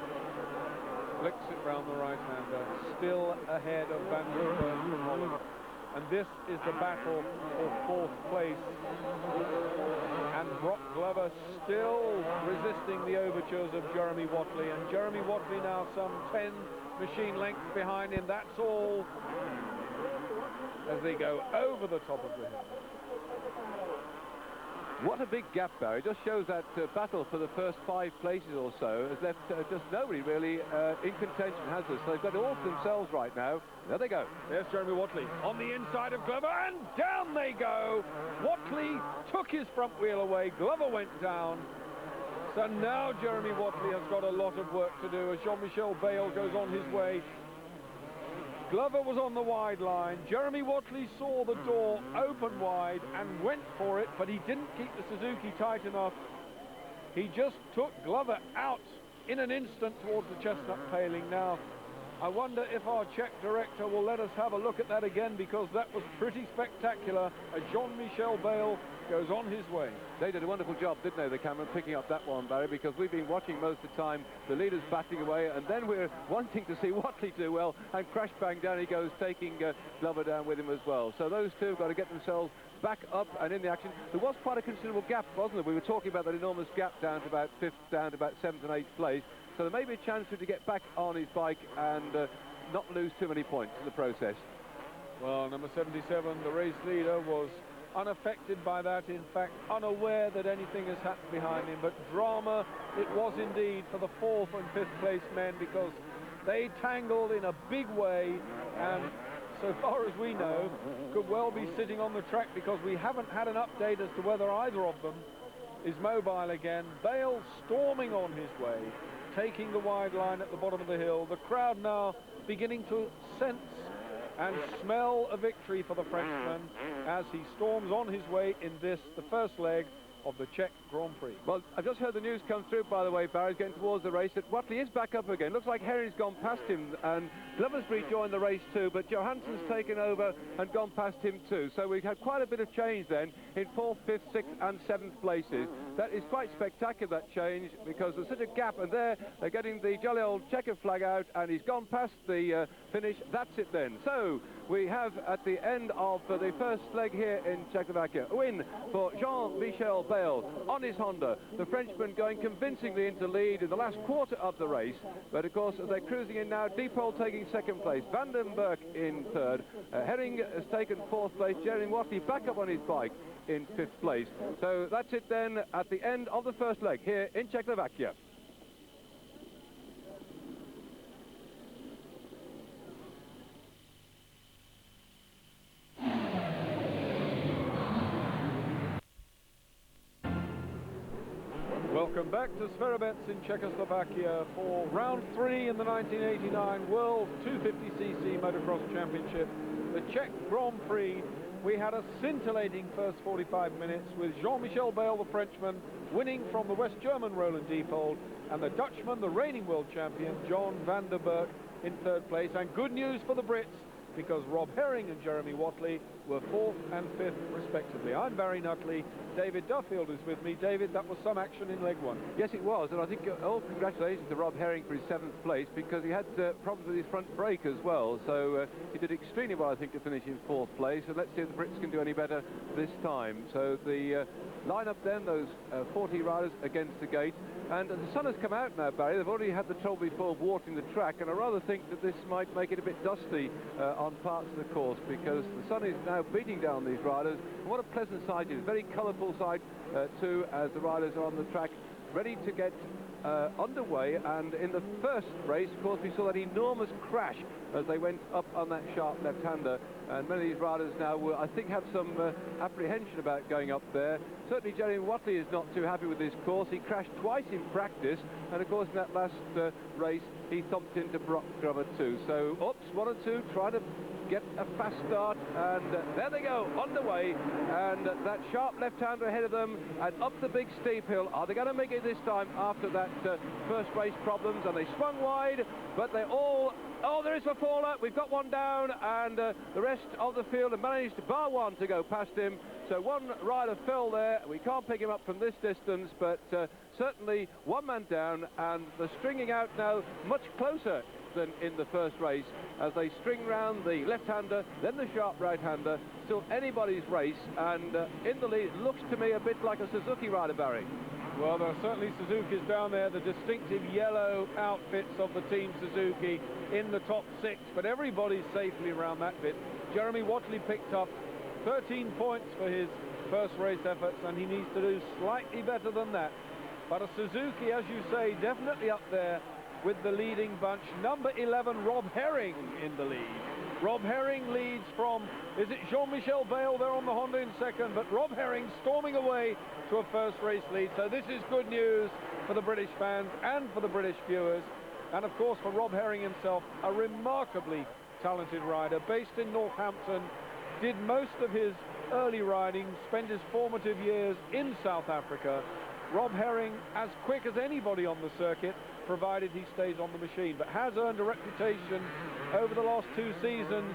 Flicks it round the right-hander, still ahead of Vandenberg from Holland. And this is the battle for 4th place. And Brock Glover still resisting the overtures of Jeremy Watley. And Jeremy Watley now some 10 machine lengths behind him. That's all as they go over the top of the hill. What a big gap, Barry. It just shows that battle for the first 5 places or so has left just nobody really in contention, has this? So they've got it all to themselves right now. There they go. There's Jeremy Watley on the inside of Glover, and down they go. Watley took his front wheel away. Glover went down. So now Jeremy Watley has got a lot of work to do as Jean-Michel Bayle goes on his way. Glover was on the wide line. Jeremy Watley saw the door open wide and went for it, but he didn't keep the Suzuki tight enough. He just took Glover out in an instant towards the chestnut paling. Now, I wonder if our Czech director will let us have a look at that again, because that was pretty spectacular as Jean-Michel Bayle goes on his way. They did a wonderful job, didn't they, the camera, picking up that one, Barry, because we've been watching most of the time the leaders batting away, and then we're wanting to see Watley do well, and crash bang down he goes, taking Glover down with him as well. So those two have got to get themselves back up and in the action. There was quite a considerable gap, wasn't there? We were talking about that enormous gap down to about 5th, down to about 7th and 8th place. So there may be a chance for him to get back on his bike and not lose too many points in the process. Well, number 77, the race leader, was unaffected by that, in fact unaware that anything has happened behind him, but drama it was indeed for the 4th and 5th place men, because they tangled in a big way, and so far as we know could well be sitting on the track, because we haven't had an update as to whether either of them is mobile again. Bayle storming on his way, taking the wide line at the bottom of the hill. The crowd now beginning to sense and smell a victory for the Frenchman as he storms on his way in this, the first leg of the Czech Grand Prix. Well, I've just heard the news come through, by the way, Barry's getting towards the race, that Watley is back up again. Looks like Herring's gone past him, and Glover's joined the race too, but Johansson's taken over and gone past him too. So we've had quite a bit of change then in 4th, 5th, 6th and 7th places. That is quite spectacular, that change, because there's such a gap, and there they're getting the jolly old checkered flag out, and he's gone past the finish. That's it then. So we have at the end of the first leg here in Czechoslovakia a win for Jean-Michel Bayle on his Honda. The Frenchman going convincingly into lead in the last quarter of the race, but of course as they're cruising in now, Diepol taking second place, Vandenberg in third, Herring has taken fourth place, Jeremy Watley back up on his bike in fifth place. So that's it then at the end of the first leg here in Czechoslovakia. Welcome back to Sverepec in Czechoslovakia for round 3 in the 1989 World 250cc Motocross Championship, the Czech Grand Prix. We had a scintillating first 45 minutes with Jean-Michel Bayle, the Frenchman, winning from the West German Roland Diepol, and the Dutchman, the reigning world champion, John Vandenberg, in third place. And good news for the Brits, because Rob Herring and Jeremy Watley were 4th and 5th respectively. I'm Barry Nutley. David Duffield is with me. David, that was some action in leg 1. Yes, it was, and I think all congratulations to Rob Herring for his 7th place, because he had problems with his front brake as well, so he did extremely well, I think, to finish in 4th place, and let's see if the Brits can do any better this time. So the line-up then, those 40 riders against the gate, and the sun has come out now, Barry. They've already had the trouble before of watering the track, and I rather think that this might make it a bit dusty on parts of the course, because the sun is now beating down these riders. And what a pleasant sight it is, very colourful sight too, as the riders are on the track ready to get underway. And in the first race, of course, we saw that enormous crash as they went up on that sharp left-hander, and many of these riders now will, I think, have some apprehension about going up there. Certainly Jeremy Watley is not too happy with this course. He crashed twice in practice, and of course in that last race he thumped into Brock Grummer too. So oops, 1 and 2 trying to get a fast start, and there they go, underway, and that sharp left-hander ahead of them, and up the big steep hill. Are they going to make it this time after that first race problems? And they swung wide, but they all... Oh, there is a faller. We've got one down, and the rest of the field have managed to bar one to go past him. So one rider fell there. We can't pick him up from this distance, but certainly one man down, and they're stringing out now much closer than in the first race as they string round the left-hander, then the sharp right-hander. Still anybody's race, and in the lead, it looks to me a bit like a Suzuki rider, Barry. Well, there are certainly Suzuki's down there, the distinctive yellow outfits of the Team Suzuki in the top 6, but everybody's safely around that bit. Jeremy Watley picked up 13 points for his first race efforts, and he needs to do slightly better than that. But a Suzuki, as you say, definitely up there with the leading bunch. Number 11, Rob Herring in the lead. Rob Herring leads from, is it Jean-Michel Bayle there on the Honda in second, but Rob Herring storming away to a first race lead. So this is good news for the British fans and for the British viewers. And of course for Rob Herring himself, a remarkably talented rider based in Northampton, did most of his early riding, spent his formative years in South Africa. Rob Herring, as quick as anybody on the circuit, provided he stays on the machine, but has earned a reputation over the last 2 seasons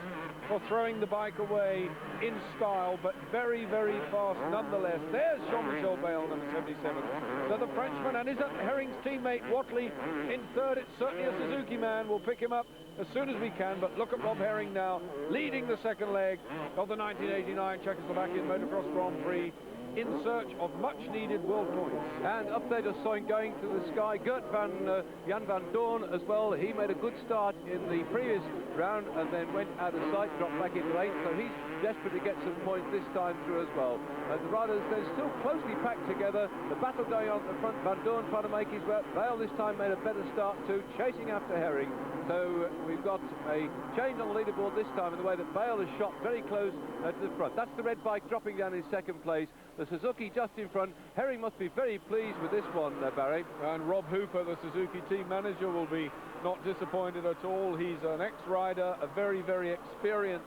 for throwing the bike away in style, but very, very fast nonetheless. There's Jean-Michel Bayle, number 77. So the Frenchman, and is that Herring's teammate Watley in third? It's certainly a Suzuki man. We'll pick him up as soon as we can, but look at Rob Herring now, leading the second leg of the 1989 Czechoslovakian Motocross Grand Prix, in search of much-needed world points. And up there just going to the sky, Jan van Doorn as well. He made a good start in the previous round and then went out of sight, dropped back into 8th, so he's desperate to get some points this time through as well. And the riders then still closely packed together, the battle going on at the front, Van Doorn trying to make his way up. Bayle this time made a better start too, chasing after Herring. So we've got a change on the leaderboard this time in the way that Bayle has shot very close to the front. That's the red bike dropping down in second place. The Suzuki just in front. Herring must be very pleased with this one, Barry. And Rob Hooper, the Suzuki team manager, will be not disappointed at all. He's an ex-rider, a very, very experienced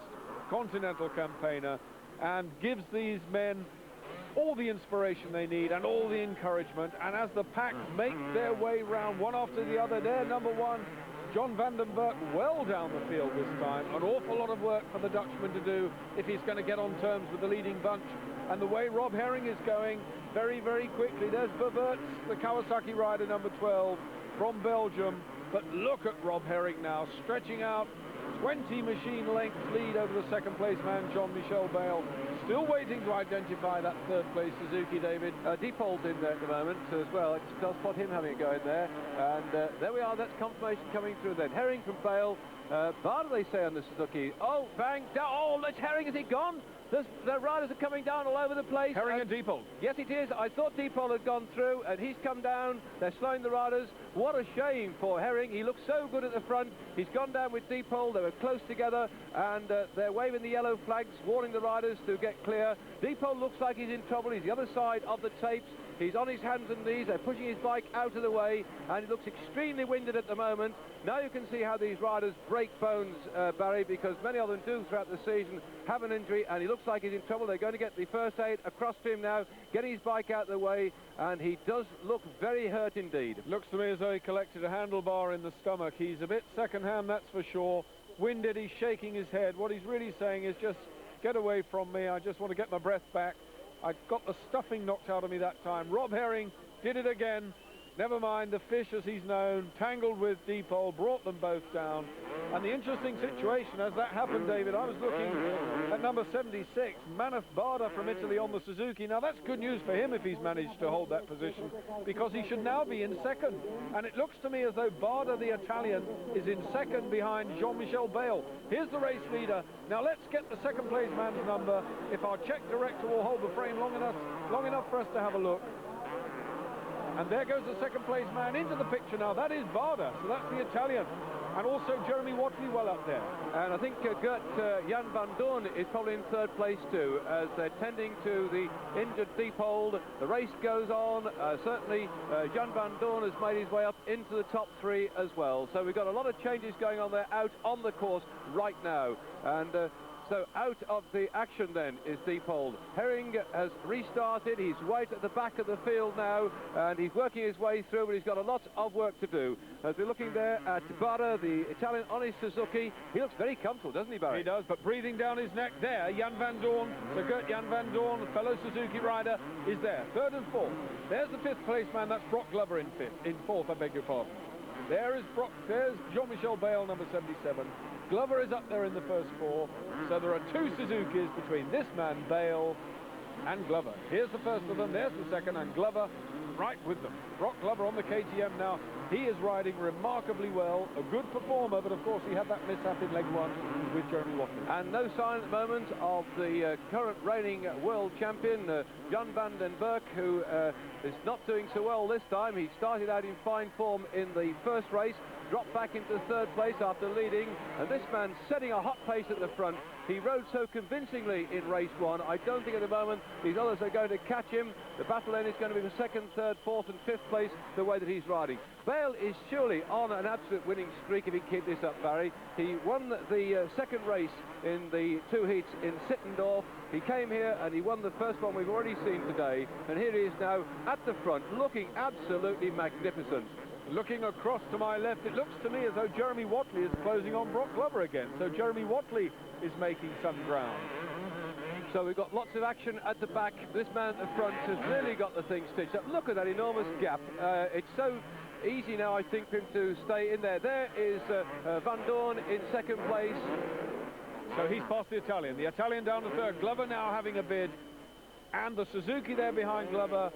continental campaigner, and gives these men all the inspiration they need and all the encouragement. And as the pack make their way round one after the other, there number 1 John Vandenberg well down the field this time. An awful lot of work for the Dutchman to do if he's going to get on terms with the leading bunch. And the way Rob Herring is going, very, very quickly. There's Verwerts, the Kawasaki rider, number 12, from Belgium. But look at Rob Herring now, stretching out 20 machine lengths lead over the second place man, Jean-Michel Bayle. Still waiting to identify that third place Suzuki, David. Diepol's in there at the moment as well. It does spot him having a go in there. And there we are, that's confirmation coming through then. Herring from Bayle. Bayle, they say on the Suzuki. Oh, bang, oh, that's Herring, is he gone? The riders are coming down all over the place. Herring and Diepol. Yes, it is. I thought Diepol had gone through, and he's come down. They're slowing the riders. What a shame for Herring. He looked so good at the front. He's gone down with Diepol. They were close together, and they're waving the yellow flags, warning the riders to get clear. Diepol looks like he's in trouble. He's the other side of the tapes. He's on his hands and knees. They're pushing his bike out of the way, and he looks extremely winded at the moment. Now you can see how these riders break bones, Barry, because many of them do throughout the season have an injury, and he looks like he's in trouble. They're going to get the first aid across to him now, getting his bike out of the way, and he does look very hurt indeed. Looks to me as though he collected a handlebar in the stomach. He's a bit second-hand, that's for sure. Winded, he's shaking his head. What he's really saying is just, get away from me. I just want to get my breath back. I got the stuffing knocked out of me that time. Rob Herring did it again. Never mind, the fish, as he's known, tangled with Diepol, brought them both down. And the interesting situation as that happened, David, I was looking at number 76, Manaf Barda from Italy on the Suzuki. Now that's good news for him if he's managed to hold that position, because he should now be in second. And it looks to me as though Barda, the Italian, is in second behind Jean-Michel Bayle. Here's the race leader. Now let's get the second place man's number, if our Czech director will hold the frame long enough for us to have a look. And there goes the second place man into the picture now. That is Barda, so that's the Italian. And also Jeremy Watley well up there. And I think Jan van Doorn is probably in third place too, as they're tending to the injured Diepol. The race goes on. Certainly Jan van Doorn has made his way up into the top three as well. So we've got a lot of changes going on there out on the course right now. And so out of the action then is Diepol. Herring has restarted. He's right at the back of the field now, and he's working his way through, but he's got a lot of work to do. As we're looking there at Barda, the Italian on his Suzuki, he looks very comfortable, doesn't he, Barry? He does, but breathing down his neck there, Jan van Doorn, Sir Gert Jan van Doorn, the fellow Suzuki rider, is there. Third and fourth. There's the fifth place man, that's Brock Glover in fourth, I beg your pardon. There's Jean-Michel Bayle, number 77. Glover is up there in the first four, so there are two Suzukis between this man, Bayle, and Glover. Here's the first of them, there's the second, and Glover right with them. Brock Glover on the KTM now. He is riding remarkably well, a good performer, but of course he had that mishap in leg one with Jeremy Watley. And no sign at the moment of the current reigning world champion, Jan Vandenberg, who is not doing so well this time. He started out in fine form in the first race, dropped back into third place after leading, and this man setting a hot pace at the front. He rode so convincingly in race one. I don't think at the moment these others are going to catch him. The battle then is going to be for second, third, fourth and fifth place the way that he's riding. Bayle is surely on an absolute winning streak if he can keep this up, Barry. He won the second race in the two heats in Sittendorf. He came here and he won the first one we've already seen today, and here he is now at the front looking absolutely magnificent. Looking across to my left, it looks to me as though Jeremy Watley is closing on Brock Glover again. So Jeremy Watley is making some ground. So we've got lots of action at the back. This man at the front has really got the thing stitched up. Look at that enormous gap. It's so easy now, I think, for him to stay in there. There is Van Doorn in second place. So he's past the Italian. The Italian down to third. Glover now having a bid. And the Suzuki there behind Glover.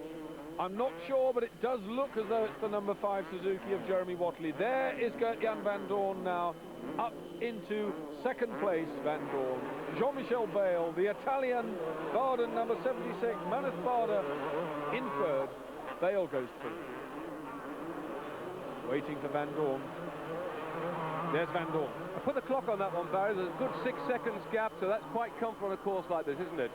I'm not sure, but it does look as though it's the number 5 Suzuki of Jeremy Watley. There is Gert-Jan van Doorn now, up into second place, Van Doorn. Jean-Michel Bayle, the Italian, Barden, number 76, Manus Barda in third. Bayle goes through. Waiting for Van Doorn. There's Van Doorn. I put the clock on that one, Barry. There's a good 6 seconds gap, so that's quite comfortable on a course like this, isn't it?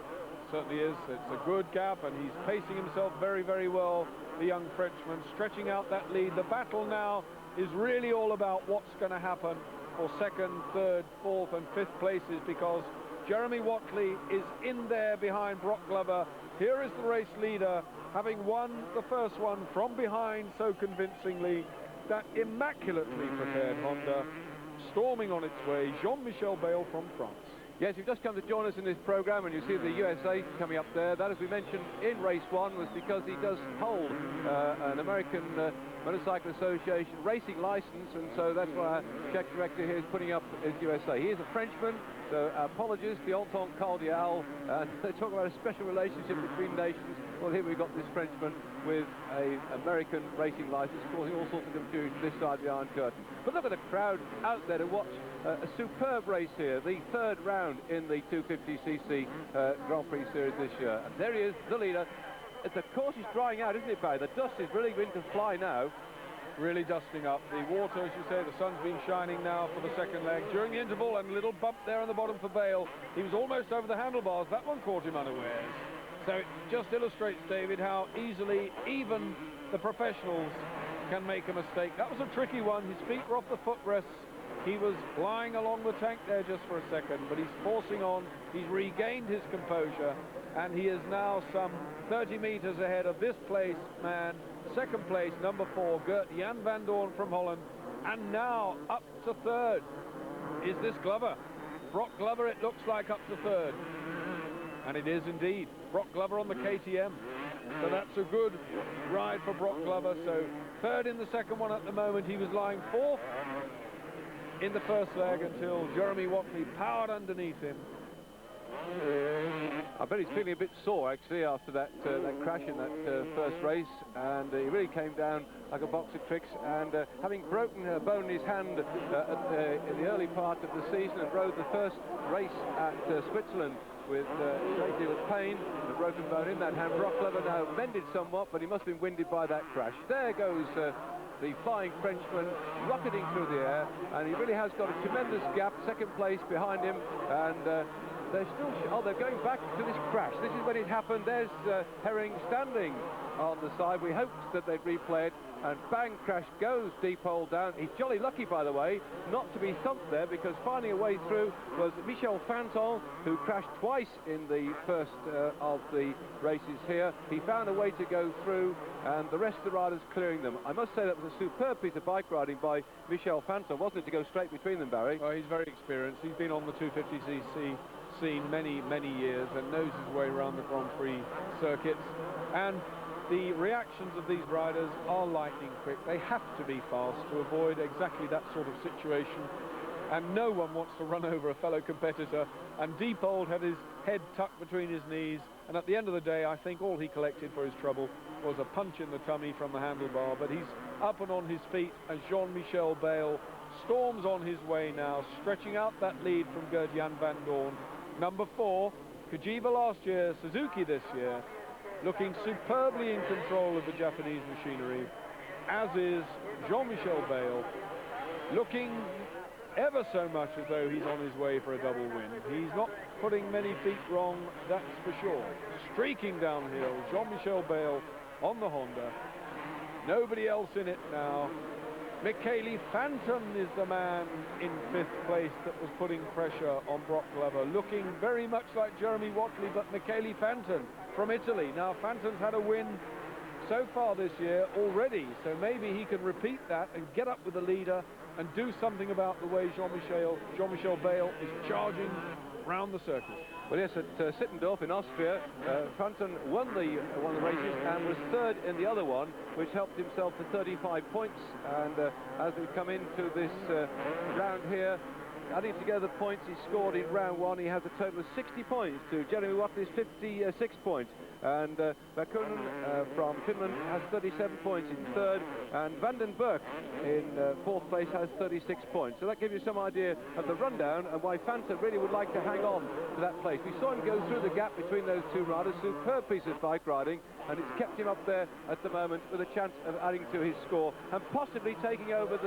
Certainly is. It's a good gap, and he's pacing himself very, very well, the young Frenchman, stretching out that lead. The battle now is really all about what's going to happen for second, third, fourth and fifth places, because Jeremy Watley is in there behind Brock Glover. Here is the race leader, having won the first one from behind so convincingly. that immaculately prepared Honda storming on its way. Jean-Michel Bayle from France. Yes, you've just come to join us in this programme, and you see the USA coming up there. That, as we mentioned in race 1, was because he does hold an American Motorcycle Association racing licence, and so that's why our Czech director here is putting up his USA. He is a Frenchman, so apologies, the entente cordiale. They talk about a special relationship between nations. Well, here we've got this Frenchman with an American racing licence, causing all sorts of confusion this side of the Iron Curtain. But look at the crowd out there to watch a superb race here, the third round in the 250cc Grand Prix series this year. And there he is, the leader. The course is drying out, isn't it, Barry? The dust is really going to fly now. Really dusting up. The water, as you say, the sun's been shining now for the second leg. During the interval, and a little bump there on the bottom for Bayle. He was almost over the handlebars. That one caught him unawares. So it just illustrates, David, how easily even the professionals can make a mistake. That was a tricky one. His feet were off the footrests. He was lying along the tank there just for a second, but he's forcing on. He's regained his composure, and he is now some 30 meters ahead of this place man. Second place, number 4, Jan van Doorn from Holland. And now up to third is this Glover. Brock Glover, it looks like, up to third. And it is indeed. Brock Glover on the KTM. So that's a good ride for Brock Glover. So third in the second one at the moment. He was lying 4th in the first leg until Jeremy Watley powered underneath him. I bet he's feeling a bit sore, actually, after that crash in that first race, and he really came down like a box of tricks, and having broken a bone in his hand in the early part of the season, and rode the first race at Switzerland with a great deal of pain, a broken bone in that hand. Brock Glover now mended somewhat, but he must have been winded by that crash. There goes the flying Frenchman rocketing through the air, and he really has got a tremendous gap, second place behind him, and they're still, they're going back to this crash. This is when it happened. There's Herring standing on the side. We hoped that they'd replay it, and bang, crash goes Diepol down. He's jolly lucky, by the way, not to be thumped there, because finding a way through was Michel Fanton, who crashed twice in the first of the races here. He found a way to go through, and the rest of the riders clearing them. I must say that was a superb piece of bike riding by Michel Fanton, wasn't it, to go straight between them, Barry? Oh, he's very experienced. He's been on the 250cc scene many years and knows his way around the Grand Prix circuits, and the reactions of these riders are lightning quick. They have to be fast to avoid exactly that sort of situation, and no one wants to run over a fellow competitor, and Diepol had his head tucked between his knees, and at the end of the day I think all he collected for his trouble was a punch in the tummy from the handlebar. But he's up and on his feet as Jean-Michel Bayle storms on his way now, stretching out that lead from Jan van Doorn. Number 4, Kajiba last year, Suzuki this year, looking superbly in control of the Japanese machinery, as is Jean-Michel Bayle, looking ever so much as though he's on his way for a double win. He's not putting many feet wrong, that's for sure. Streaking downhill, Jean-Michel Bayle on the Honda. Nobody else in it now. Michele Fanton is the man in 5th place that was putting pressure on Brock Glover, looking very much like Jeremy Watley, but Michele Fanton from Italy. Now, Fanton's had a win so far this year already, so maybe he can repeat that and get up with the leader and do something about the way Jean-Michel Bayle is charging round the circuit. Well, yes, at Sittendorf in Austria, Fanton won one of the races and was third in the other one, which helped himself to 35 points. And as we come into this round here, adding together the points he scored in round 1, he has a total of 60 points to Jeremy Watley's 56 points. And Bakunin from Finland has 37 points in third, and Vandenberg in 4th place has 36 points. So that gives you some idea of the rundown and why Fanton really would like to hang on to that place. We saw him go through the gap between those two riders, superb piece of bike riding, and it's kept him up there at the moment with a chance of adding to his score and possibly taking over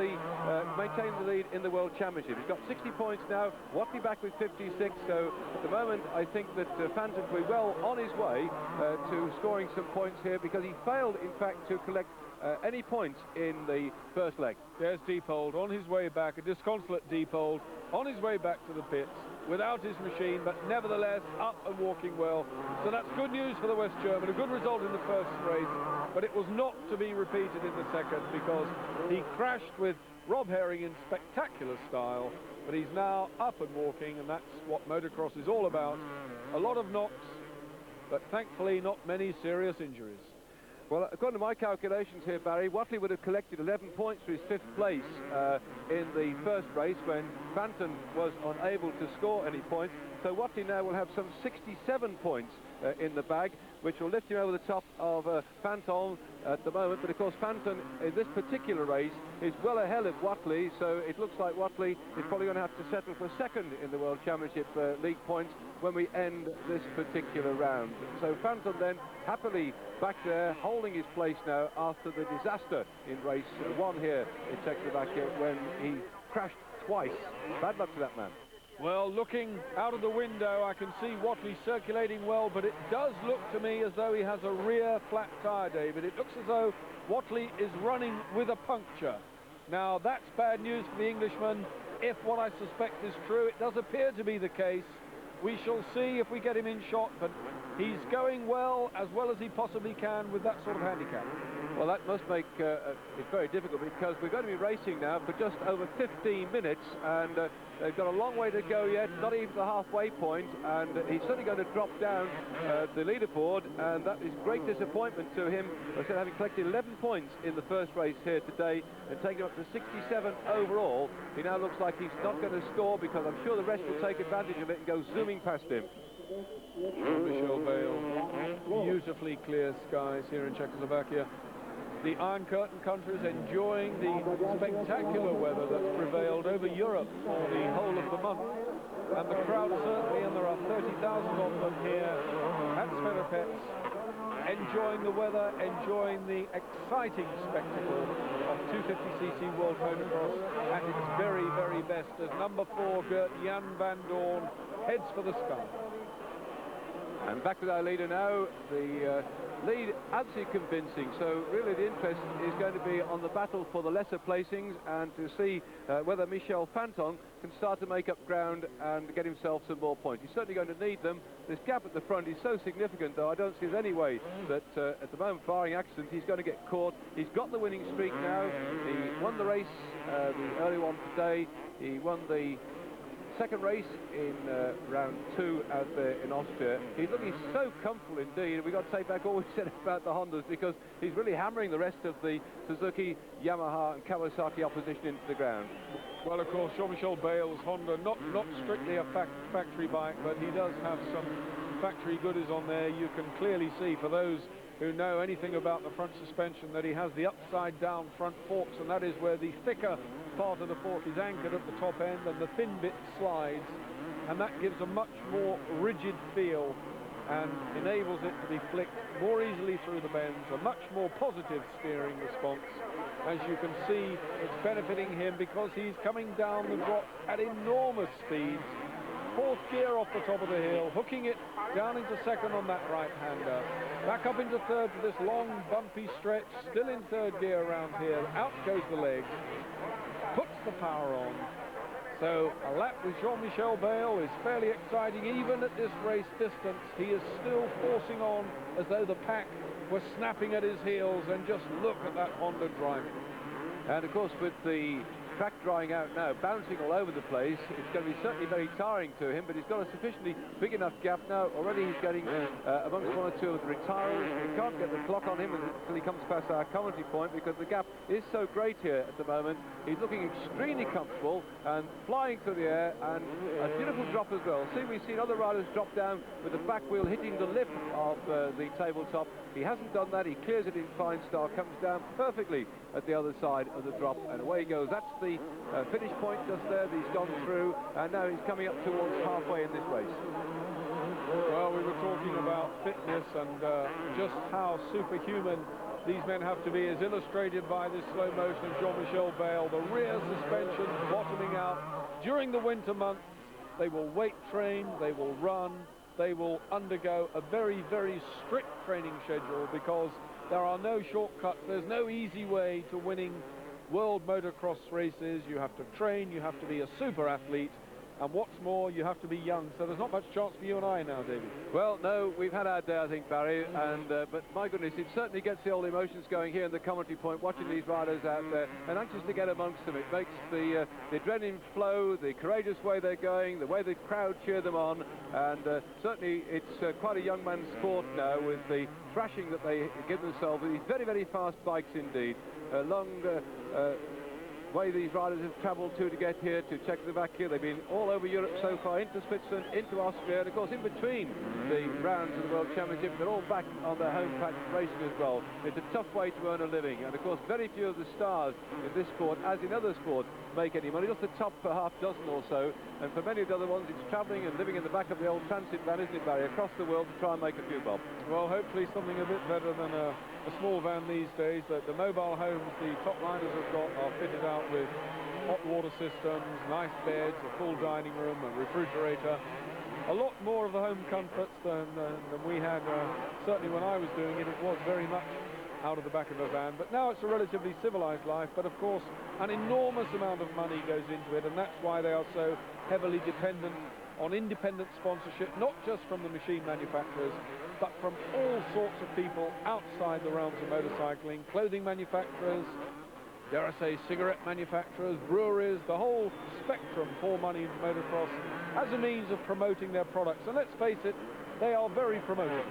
maintaining the lead in the World Championship. He's got 60 points now, Watley back with 56, so at the moment I think that Fanton will be well on his way to scoring some points here, because he failed in fact to collect any points in the first leg. There's Diepol on his way back, a disconsolate Diepol on his way back to the pits. without his machine, but nevertheless up and walking well. So that's good news for the West German, a good result in the first race, but it was not to be repeated in the second because he crashed with Rob Herring in spectacular style, but he's now up and walking, and that's what motocross is all about. A lot of knocks, but thankfully not many serious injuries. Well, according to my calculations here, Barry, Watley would have collected 11 points for his 5th place in the first race when Fanton was unable to score any points. So Watley now will have some 67 points in the bag, which will lift him over the top of Fanton at the moment. But of course, Fanton in this particular race is well ahead of Watley, so it looks like Watley is probably going to have to settle for second in the World Championship League points when we end this particular round. So Fanton then happily back there, holding his place now after the disaster in race 1 here in Czechoslovakia when he crashed twice. Bad luck to that man. Well, looking out of the window, I can see Watley circulating well, but it does look to me as though he has a rear flat tyre, David. It looks as though Watley is running with a puncture. Now, that's bad news for the Englishman. If what I suspect is true, it does appear to be the case. We shall see if we get him in shot, but he's going well as he possibly can with that sort of handicap. Well, that must make it very difficult because we're going to be racing now for just over 15 minutes, and they've got a long way to go yet, not even the halfway point, and he's certainly going to drop down the leaderboard, and that is great disappointment to him. I said, having collected 11 points in the first race here today and taken up to 67 overall, he now looks like he's not going to score because I'm sure the rest will take advantage of it and go zooming past him. Michel Bayle, beautifully clear skies here in Czechoslovakia. The Iron Curtain countries enjoying the spectacular weather that's prevailed over Europe for the whole of the month. And the crowd certainly, and there are 30,000 of them here at Sverepec, enjoying the weather, enjoying the exciting spectacle of 250cc World Motocross at its very, very best as number 4, Gert Jan van Doorn, heads for the sky. And back with our leader now. The lead absolutely convincing, so really the interest is going to be on the battle for the lesser placings and to see whether Michel Fanton can start to make up ground and get himself some more points. He's certainly going to need them. This gap at the front is so significant, though I don't see there's any way that at the moment, barring accident, he's going to get caught. He's got the winning streak now. He won the race, the early one today. He won the second race in round 2 out there in Austria. He's looking so comfortable indeed. We've got to take back all we said about the Hondas because he's really hammering the rest of the Suzuki, Yamaha and Kawasaki opposition into the ground. Well, of course, Jean-Michel Bayle's Honda, not strictly a factory bike, but he does have some factory goodies on there. You can clearly see, for those who know anything about the front suspension, that he has the upside down front forks, and that is where the thicker part of the fork is anchored at the top end and the thin bit slides, and that gives a much more rigid feel and enables it to be flicked more easily through the bends, a much more positive steering response. As you can see, it's benefiting him because he's coming down the drop at enormous speeds. 4th gear off the top of the hill, hooking it down into 2nd on that right-hander. Back up into 3rd for this long, bumpy stretch, still in 3rd gear around here. Out goes the leg, puts the power on. So a lap with Jean-Michel Bayle is fairly exciting. Even at this race distance, he is still forcing on as though the pack were snapping at his heels, and just look at that Honda driving. And of course, with the track drying out now, bouncing all over the place, it's going to be certainly very tiring to him, but he's got a sufficiently big enough gap now. Already he's getting amongst 1 or 2 of the retirers. We can't get the clock on him until he comes past our commentary point because the gap is so great here at the moment. He's looking extremely comfortable and flying through the air, and a beautiful drop as well. See, we've seen other riders drop down with the back wheel hitting the lip of the tabletop. He hasn't done that. He clears it in fine style, comes down perfectly at the other side of the drop, and away he goes. That's the finish point just there that he's gone through, and now he's coming up towards halfway in this race. Well, we were talking about fitness and just how superhuman these men have to be, as illustrated by this slow motion of Jean-Michel Bayle. The rear suspension bottoming out. During the winter months, they will weight train, they will run, they will undergo a very, very strict training schedule because there are no shortcuts. There's no easy way to winning world motocross races. You have to train, you have to be a super athlete, and what's more, you have to be young, so there's not much chance for you and I now, David. Well, no, we've had our day, I think, Barry, and but my goodness, it certainly gets the old emotions going here in the commentary point, watching these riders out there, and anxious to get amongst them. It makes the adrenaline flow, the courageous way they're going, the way the crowd cheer them on, and certainly it's quite a young man's sport now with the thrashing that they give themselves with these very, very fast bikes indeed. A long way these riders have travelled to get here to Czechoslovakia. They've been all over Europe so far, into Switzerland, into Austria, and of course in between the rounds of the World Championship they're all back on their home patch racing as well. It's a tough way to earn a living, and of course very few of the stars in this sport, as in other sports, make any money. Just the top half dozen or so, and for many of the other ones it's travelling and living in the back of the old transit van, isn't it, Barry, across the world to try and make a few bob. Well, hopefully something a bit better than a small van these days. The mobile homes the top liners have got are fitted out with hot water systems, nice beds, a full dining room, a refrigerator, a lot more of the home comforts than we had. Certainly when I was doing it, it was very much out of the back of a van, but now it's a relatively civilized life. But of course an enormous amount of money goes into it, and that's why they are so heavily dependent on independent sponsorship, not just from the machine manufacturers, but from all sorts of people outside the realms of motorcycling, clothing manufacturers, dare I say cigarette manufacturers, breweries, the whole spectrum pour money into motocross as a means of promoting their products. And let's face it, they are very promoting.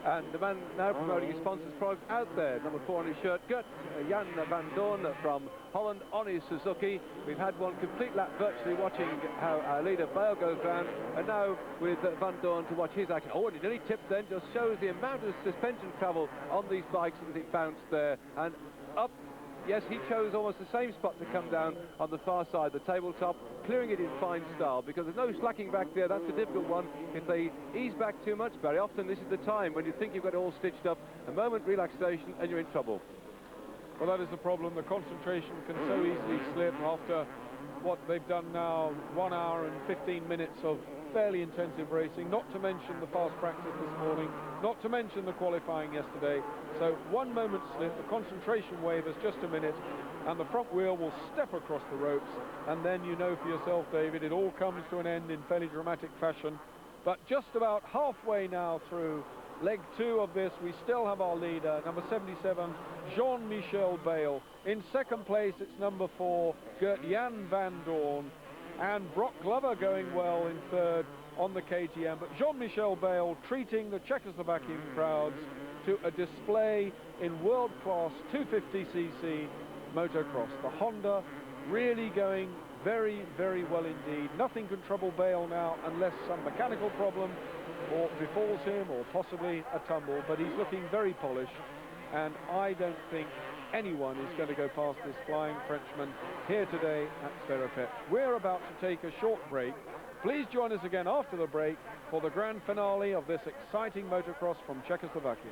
And the man now promoting his sponsor's product out there, number 4 on his shirt, Jan van Doorn from Holland on his Suzuki. We've had one complete lap virtually watching how our leader Bayle goes round, and now with Van Doorn to watch his action. Oh, and he nearly tipped then, just shows the amount of suspension travel on these bikes as it bounced there and up. Yes, he chose almost the same spot to come down on the far side, the tabletop, clearing it in fine style, because there's no slacking back there. That's a difficult one. If they ease back too much, very often this is the time when you think you've got it all stitched up, a moment relaxation and you're in trouble. Well, that is the problem. The concentration can so easily slip after what they've done now, 1 hour and 15 minutes of fairly intensive racing, not to mention the fast practice this morning, not to mention the qualifying yesterday. So one moment slip, the concentration wavers just a minute, and the front wheel will step across the ropes, and then you know for yourself, David, it all comes to an end in fairly dramatic fashion. But just about halfway now through leg 2 of this, we still have our leader, number 77, Jean-Michel Bayle. In second place, it's number 4, Jan van Doorn, and Brock Glover going well in third on the KTM. But Jean-Michel Bayle treating the Czechoslovakian crowds to a display in world-class 250cc motocross. The Honda really going very, very well indeed. Nothing can trouble Bayle now unless some mechanical problem or befalls him, or possibly a tumble, but he's looking very polished, and I don't think anyone is going to go past this flying Frenchman here today at Sverepec. We're about to take a short break. Please join us again after the break for the grand finale of this exciting motocross from Czechoslovakia.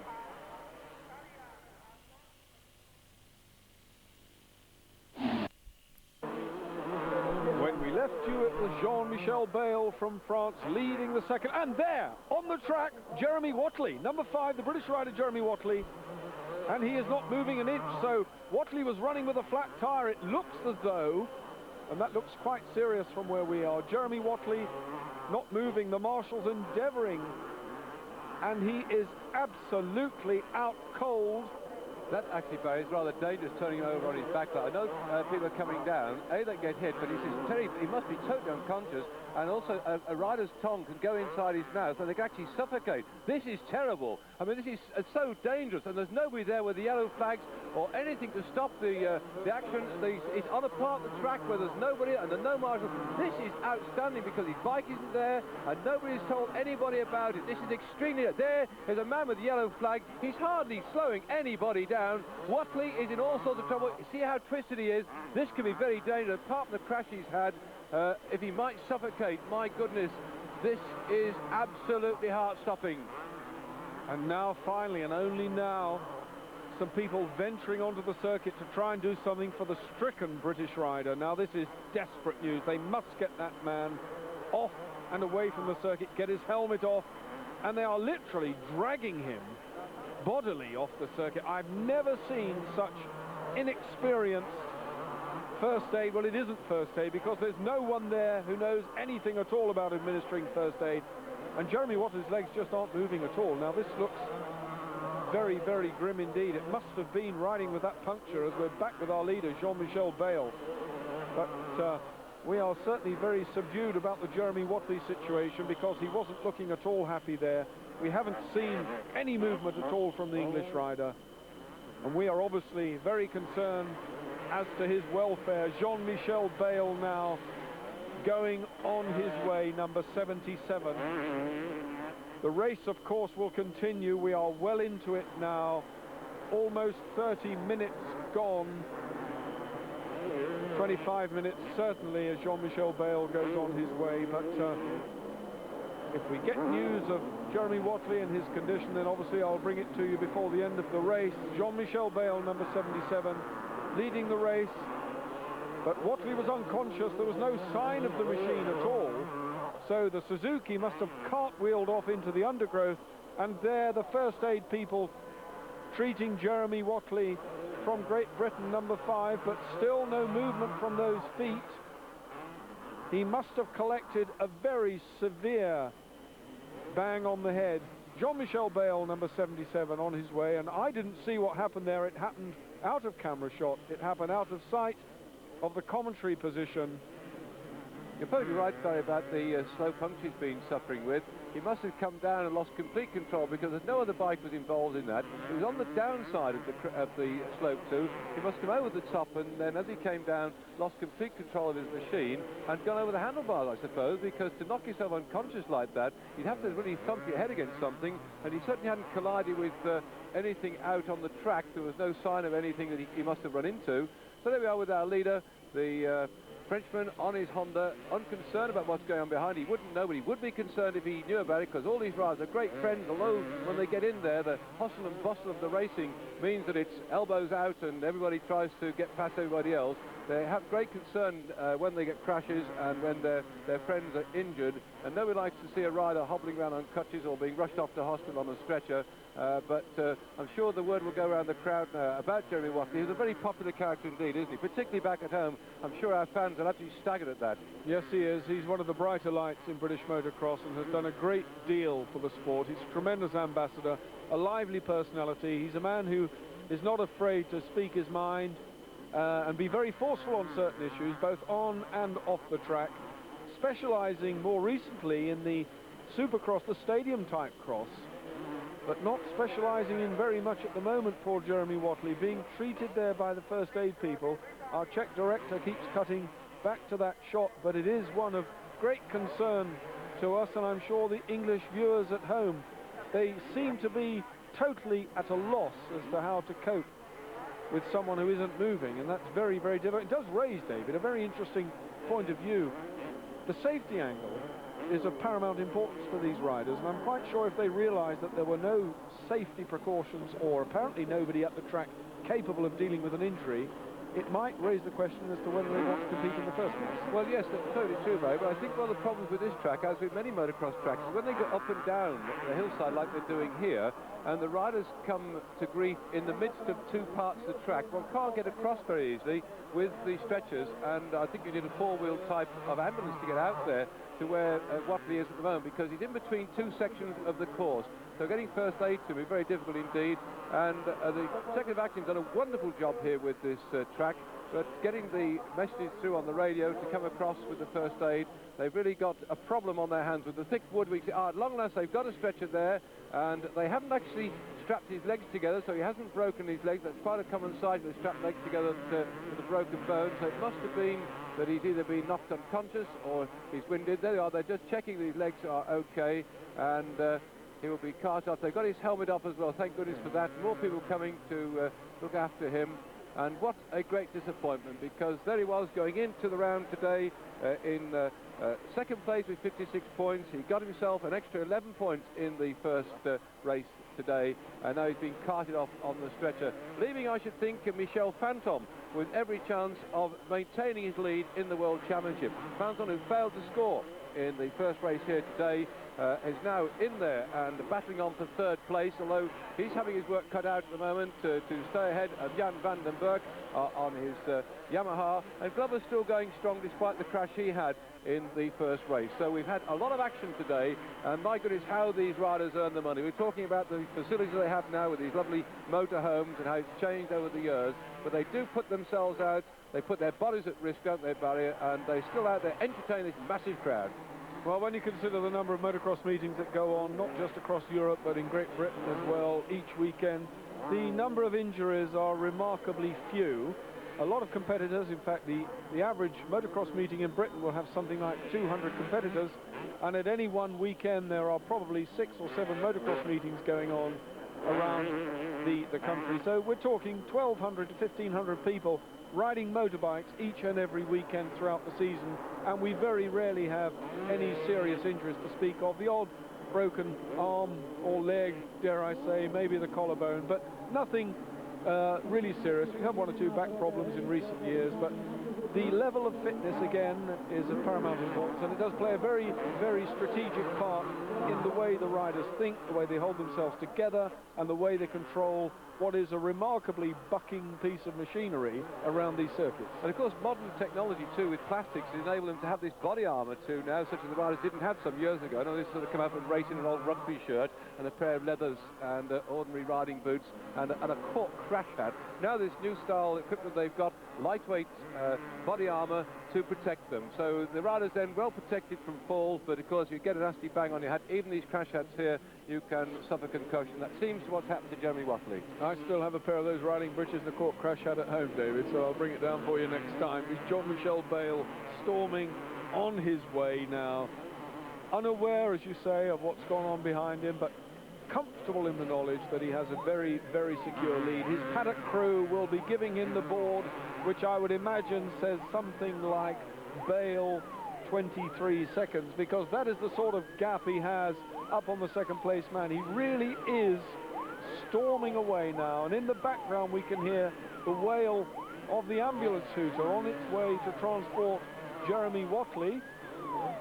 When we left you, it was Jean-Michel Bayle from France leading the second, and there on the track Jeremy Watley, number 5, the British rider Jeremy Watley, and he is not moving an inch. So Watley was running with a flat tyre. It looks as though, and that looks quite serious from where we are, Jeremy Watley not moving, the marshals endeavouring, and he is absolutely out cold. That actually, Barry, is rather dangerous, turning over on his back. I know people are coming down. A, they get hit, but he must be totally unconscious. And also, a rider's tongue can go inside his mouth, and they can actually suffocate. This is terrible. I mean, this is so dangerous, and there's nobody there with the yellow flags or anything to stop the action. It's on a part of the track where there's nobody, and there's no marshal. This is outstanding because his bike isn't there, and nobody's told anybody about it. This is extremely... There is a man with the yellow flag. He's hardly slowing anybody down. Watley is in all sorts of trouble. See how twisted he is? This could be very dangerous. Apart from the crash he's had, if he might suffocate, my goodness, this is absolutely heart-stopping. And now, finally, and only now, some people venturing onto the circuit to try and do something for the stricken British rider. Now, this is desperate news. They must get that man off and away from the circuit, get his helmet off, and they are literally dragging him bodily off the circuit. I've never seen such inexperienced first aid. Well, it isn't first aid because there's no one there who knows anything at all about administering first aid. And Jeremy Watley's legs just aren't moving at all. Now, this looks very, very grim indeed. It must have been riding with that puncture as we're back with our leader, Jean-Michel Bayle. But we are certainly very subdued about the Jeremy Watley situation because he wasn't looking at all happy there. We haven't seen any movement at all from the English rider. And we are obviously very concerned as to his welfare. Jean-Michel Bayle now going on his way, number 77. The race, of course, will continue. We are well into it now. Almost 30 minutes gone. 25 minutes certainly as Jean-Michel Bayle goes on his way. But if we get news of Jeremy Watley and his condition, then obviously I'll bring it to you before the end of the race. Jean-Michel Bayle, number 77, leading the race. But Watley was unconscious. There was no sign of the machine at all. So the Suzuki must have cartwheeled off into the undergrowth, and there the first aid people treating Jeremy Watley from Great Britain, number 5, but still no movement from those feet. He must have collected a very severe bang on the head. Jean-Michel Bayle, number 77, on his way, and I didn't see what happened there. It happened out of camera shot. It happened out of sight of the commentary position. You're probably right, Barry, about the slow puncture he's been suffering with. He must have come down and lost complete control because no other bike was involved in that. He was on the downside of the slope too. He must come over the top, and then as he came down, lost complete control of his machine and gone over the handlebars, I suppose, because to knock yourself unconscious like that, you'd have to really thump your head against something, and he certainly hadn't collided with anything out on the track. There was no sign of anything that he must have run into. So there we are with our leader, the Frenchman on his Honda, unconcerned about what's going on behind. He wouldn't know, but he would be concerned if he knew about it, because all these riders are great friends, although when they get in there, the hustle and bustle of the racing means that it's elbows out and everybody tries to get past everybody else. They have great concern when they get crashes and when their friends are injured, and nobody likes to see a rider hobbling around on crutches or being rushed off to hospital on a stretcher. But I'm sure the word will go around the crowd now about Jeremy Watley. He's a very popular character indeed, isn't he? Particularly back at home. I'm sure our fans are absolutely staggered at that. Yes, he is. He's one of the brighter lights in British motocross and has done a great deal for the sport. He's a tremendous ambassador, a lively personality. He's a man who is not afraid to speak his mind and be very forceful on certain issues, both on and off the track, specialising more recently in the Supercross, the stadium type cross, but not specialising in very much at the moment. Poor Jeremy Watley being treated there by the first aid people. Our Czech director keeps cutting back to that shot, but it is one of great concern to us, and I'm sure the English viewers at home, they seem to be totally at a loss as to how to cope with someone who isn't moving, and that's very, very difficult. It does raise, David, a very interesting point of view. The safety angle is of paramount importance for these riders, and I'm quite sure if they realised that there were no safety precautions, or apparently nobody at the track capable of dealing with an injury, it might raise the question as to whether they want to compete in the first place. Well, yes, that's totally true, Ray, but I think one of the problems with this track, as with many motocross tracks, is when they go up and down the hillside like they're doing here, and the riders come to grief in the midst of two parts of the track, one can't get across very easily with the stretchers, and I think you need a four-wheel type of ambulance to get out there to where Watley is at the moment, because he's in between two sections of the course. So getting first aid to him is very difficult indeed, and the Executive Acting's done a wonderful job here with this track, but getting the messages through on the radio to come across with the first aid, they've really got a problem on their hands with the thick wood. At long last they've got a stretcher there, and they haven't actually strapped his legs together, so he hasn't broken his legs. That's quite a common sight, with strapped legs together with a broken bone, so it must have been that he's either been knocked unconscious or he's winded. There they are, they're just checking these legs are okay, and he will be carted off. They've got his helmet off as well, thank goodness for that. More people coming to look after him. And what a great disappointment, because there he was going into the round today in second place with 56 points. He got himself an extra 11 points in the first race today, and now he's been carted off on the stretcher, leaving, I should think, Michel Fanton with every chance of maintaining his lead in the World Championship. Fanton, who failed to score in the first race here today, is now in there and battling on for third place, although he's having his work cut out at the moment to stay ahead of Jan Vandenberg on his Yamaha, and Glover's still going strong despite the crash he had in the first race. So we've had a lot of action today, and my goodness, how these riders earn the money. We're talking about the facilities they have now with these lovely motorhomes and how it's changed over the years, but they do put themselves out, they put their bodies at risk, don't they, Barry, and they're still out there entertaining this massive crowd. Well, when you consider the number of motocross meetings that go on, not just across Europe, but in Great Britain as well, each weekend, the number of injuries are remarkably few. A lot of competitors, in fact, the average motocross meeting in Britain will have something like 200 competitors, and at any one weekend there are probably 6 or 7 motocross meetings going on around the country. So we're talking 1,200 to 1,500 people riding motorbikes each and every weekend throughout the season, and we very rarely have any serious injuries to speak of. The odd broken arm or leg, dare I say, maybe the collarbone, but nothing really serious. We have 1 or 2 back problems in recent years, but the level of fitness again is of paramount importance, and it does play a very, very strategic part in the way the riders think, the way they hold themselves together, and the way they control what is a remarkably bucking piece of machinery around these circuits. And of course modern technology too with plastics enable them to have this body armour too now, such as the riders didn't have some years ago. Now they sort of come up and race in an old rugby shirt and a pair of leathers and ordinary riding boots and a cork crash hat. Now this new style equipment they've got, lightweight body armour to protect them. So the riders then well protected from falls, but of course you get a nasty bang on your head. Even these crash hats here, you can suffer concussion. That seems to what's happened to Jeremy Watley. I still have a pair of those riding breeches and a cork crash hat at home, David, so I'll bring it down for you next time. It's Jean-Michel Bayle storming on his way now, unaware, as you say, of what's gone on behind him, but comfortable in the knowledge that he has a very, very secure lead. His paddock crew will be giving him the board, which I would imagine says something like Bayle 23 seconds, because that is the sort of gap he has up on the second place man. He really is storming away now, and in the background we can hear the wail of the ambulance hooter on its way to transport Jeremy Watley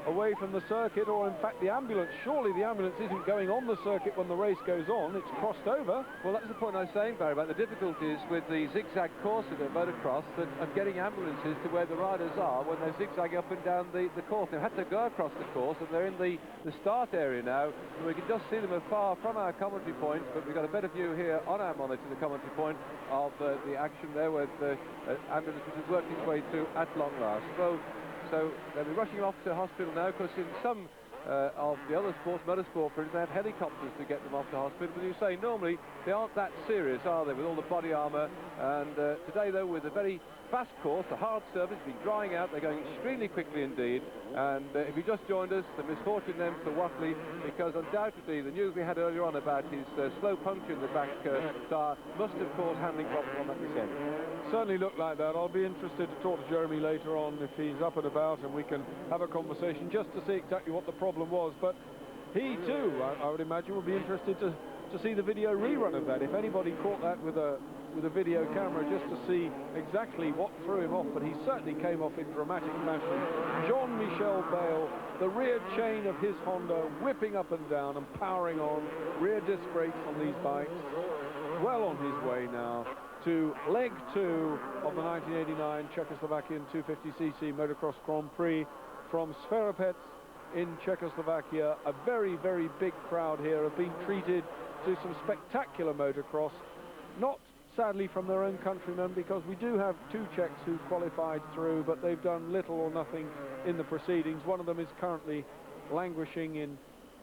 away from the circuit, or in fact the ambulance, surely the ambulance isn't going on the circuit when the race goes on, it's crossed over. Well, that's the point I was saying, Barry, about the difficulties with the zigzag course of the motocross of getting ambulances to where the riders are when they're zigzagging up and down the course. They've had to go across the course, and they're in the start area now, and we can just see them afar from our commentary point, but we've got a better view here on our monitor, the commentary point, of the action there with the ambulance which has worked its way through at long last. So they'll be rushing off to hospital now, because in some of the other sports, motorsport, for instance, they have helicopters to get them off to hospital. But you say normally they aren't that serious, are they, with all the body armour? And today, though, with a very fast course, the hard surface has been drying out. They're going extremely quickly indeed. And if you just joined us, the misfortune then for Watley, because undoubtedly the news we had earlier on about his slow puncture in the back tyre must have caused handling problems on that weekend. Certainly looked like that. I'll be interested to talk to Jeremy later on if he's up and about, and we can have a conversation just to see exactly what the problem was. But he too, I would imagine, would be interested to see the video rerun of that. If anybody caught that with a video camera, just to see exactly what threw him off, but he certainly came off in dramatic fashion. Jean-Michel Bayle, the rear chain of his Honda, whipping up and down and powering on, rear disc brakes on these bikes, well on his way now to leg 2 of the 1989 Czechoslovakian 250cc Motocross Grand Prix from Sverepec in Czechoslovakia. A very, very big crowd here have been treated to some spectacular motocross, not sadly from their own countrymen, because we do have 2 Czechs who qualified through, but they've done little or nothing in the proceedings. One of them is currently languishing in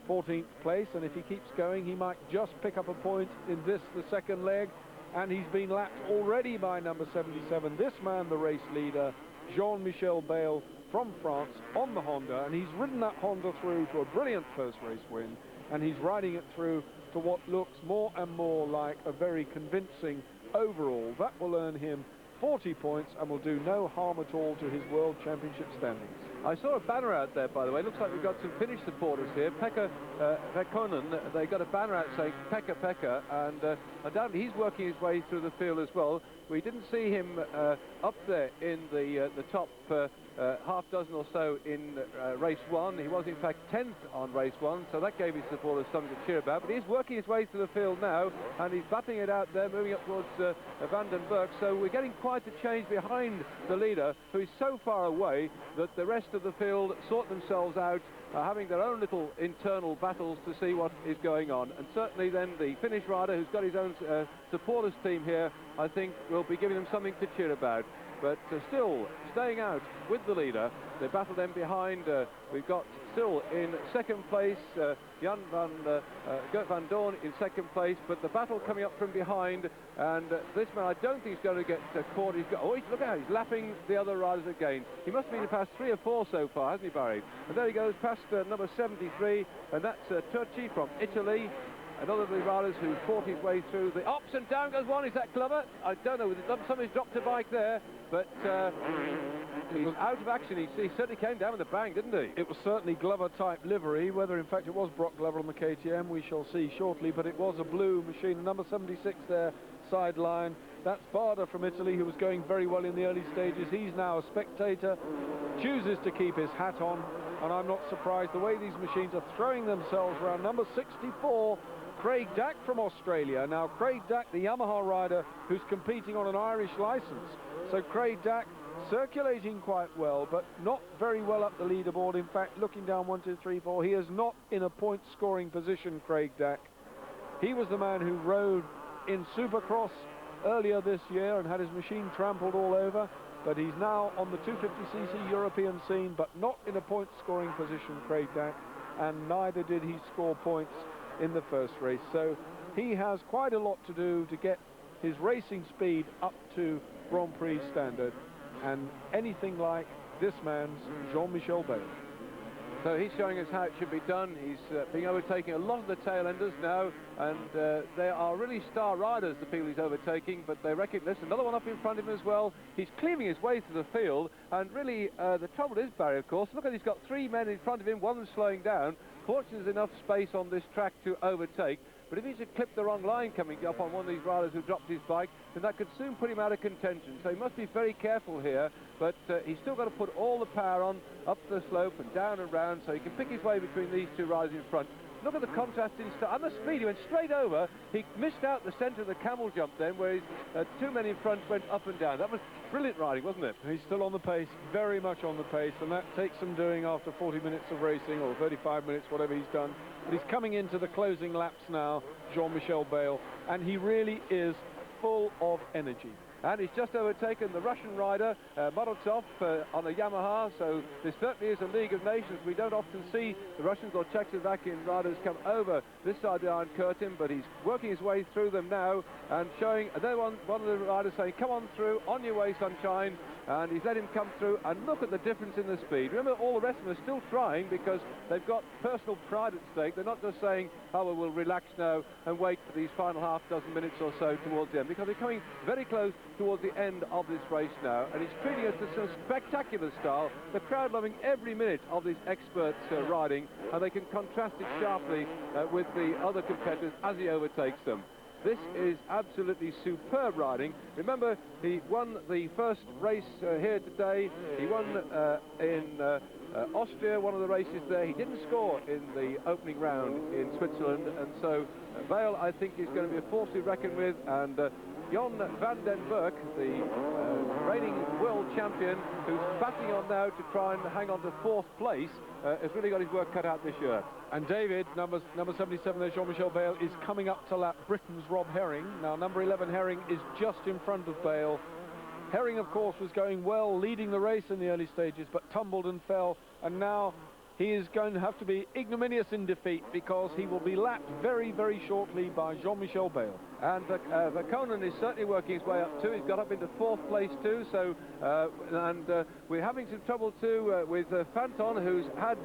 14th place, and if he keeps going he might just pick up a point in this, the second leg, and he's been lapped already by number 77. This man, the race leader, Jean-Michel Bayle from France, on the Honda, and he's ridden that Honda through to a brilliant first race win, and he's riding it through to what looks more and more like a very convincing overall. That will earn him 40 points and will do no harm at all to his World Championship standings. I saw a banner out there, by the way. Looks like we've got some Finnish supporters here. Pekka Vekkonen, they got a banner out saying Pekka Pekka, and undoubtedly he's working his way through the field as well. We didn't see him up there in the top half dozen or so in race 1. He was in fact 10th on race 1, so that gave his supporters something to cheer about. But he's working his way through the field now, and he's battling it out there, moving up towards Vandenberg. So we're getting quite a change behind the leader, who is so far away that the rest of the field sort themselves out, having their own little internal battles to see what is going on. And certainly then the Finnish rider, who's got his own supporters team here, I think will be giving them something to cheer about. But still staying out with the leader. They battle them behind. We've got still in second place Gert van Doorn in second place, but the battle coming up from behind, and this man I don't think he's going to get caught. Look out, he's lapping the other riders again. He must have been past 3 or 4 so far, hasn't he, Barry? And there he goes past number 73, and that's Turci from Italy. Another of the riders who fought his way through the ups, and down goes one. Is that Glover? I don't know. Somebody's dropped a bike there, but he's out of action. He certainly came down with a bang, didn't he? It was certainly Glover-type livery. Whether, in fact, it was Brock Glover on the KTM, we shall see shortly, but it was a blue machine. Number 76 there, sideline. That's Barda from Italy, who was going very well in the early stages. He's now a spectator, chooses to keep his hat on, and I'm not surprised the way these machines are throwing themselves around. Number 64, Craig Dack from Australia. Now, Craig Dack, the Yamaha rider who's competing on an Irish license. So Craig Dack circulating quite well, but not very well up the leaderboard. In fact, looking down 1, 2, 3, 4, he is not in a point-scoring position, Craig Dack. He was the man who rode in Supercross earlier this year and had his machine trampled all over, but he's now on the 250cc European scene, but not in a point-scoring position, Craig Dack, and neither did he score points in the first race. So he has quite a lot to do to get his racing speed up to Grand Prix standard, and anything like this man's Jean-Michel Bayle. So he's showing us how it should be done. He's being overtaking a lot of the tail-enders now, and they are really star riders, the people he's overtaking, but they reckon there's another one up in front of him as well. He's cleaving his way through the field, and really the trouble is, Barry, of course, look at, he's got 3 men in front of him, one of them slowing down. Fortunately, there's enough space on this track to overtake, but if he's clipped the wrong line coming up on one of these riders who dropped his bike, then that could soon put him out of contention. So he must be very careful here, but he's still got to put all the power on up the slope and down and round, so he can pick his way between these 2 riders in front. Look at the contrast in style and the speed. He went straight over. He missed out the centre of the camel jump then, where his 2 men in front went up and down. That was brilliant riding, wasn't it? He's still on the pace, very much on the pace, and that takes some doing after 40 minutes of racing, or 35 minutes, whatever he's done. But he's coming into the closing laps now, Jean-Michel Bayle, and he really is full of energy. And he's just overtaken the Russian rider, Morozov, on a Yamaha, so this certainly is a League of Nations. We don't often see the Russians or Czechoslovakian riders come over this side of the Iron Curtain, but he's working his way through them now and showing another one of the riders saying, come on through, on your way, sunshine, and he's let him come through, and look at the difference in the speed. Remember, all the rest of them are still trying because they've got personal pride at stake. They're not just saying, oh, well, we'll relax now and wait for these final half dozen minutes or so towards the end, because they're coming very close towards the end of this race now, and he's treating us to some spectacular style. The crowd loving every minute of these experts riding, and they can contrast it sharply with the other competitors as he overtakes them. This is absolutely superb riding. Remember, he won the first race here today. He won in Austria, one of the races there. He didn't score in the opening round in Switzerland, and so Bayle, I think, is going to be a force to reckon with, and Jon Vandenberg, the reigning world champion, who's battling on now to try and hang on to 4th place, has really got his work cut out this year. And David, number 77 there, Jean-Michel Bayle, is coming up to lap Britain's Rob Herring. Now, number 11 Herring is just in front of Bayle. Herring, of course, was going well, leading the race in the early stages, but tumbled and fell, and now he is going to have to be ignominious in defeat, because he will be lapped very, very shortly by Jean-Michel Bayle. And Verkonen is certainly working his way up too. He's got up into 4th place too, so we're having some trouble too with Fanton, who's had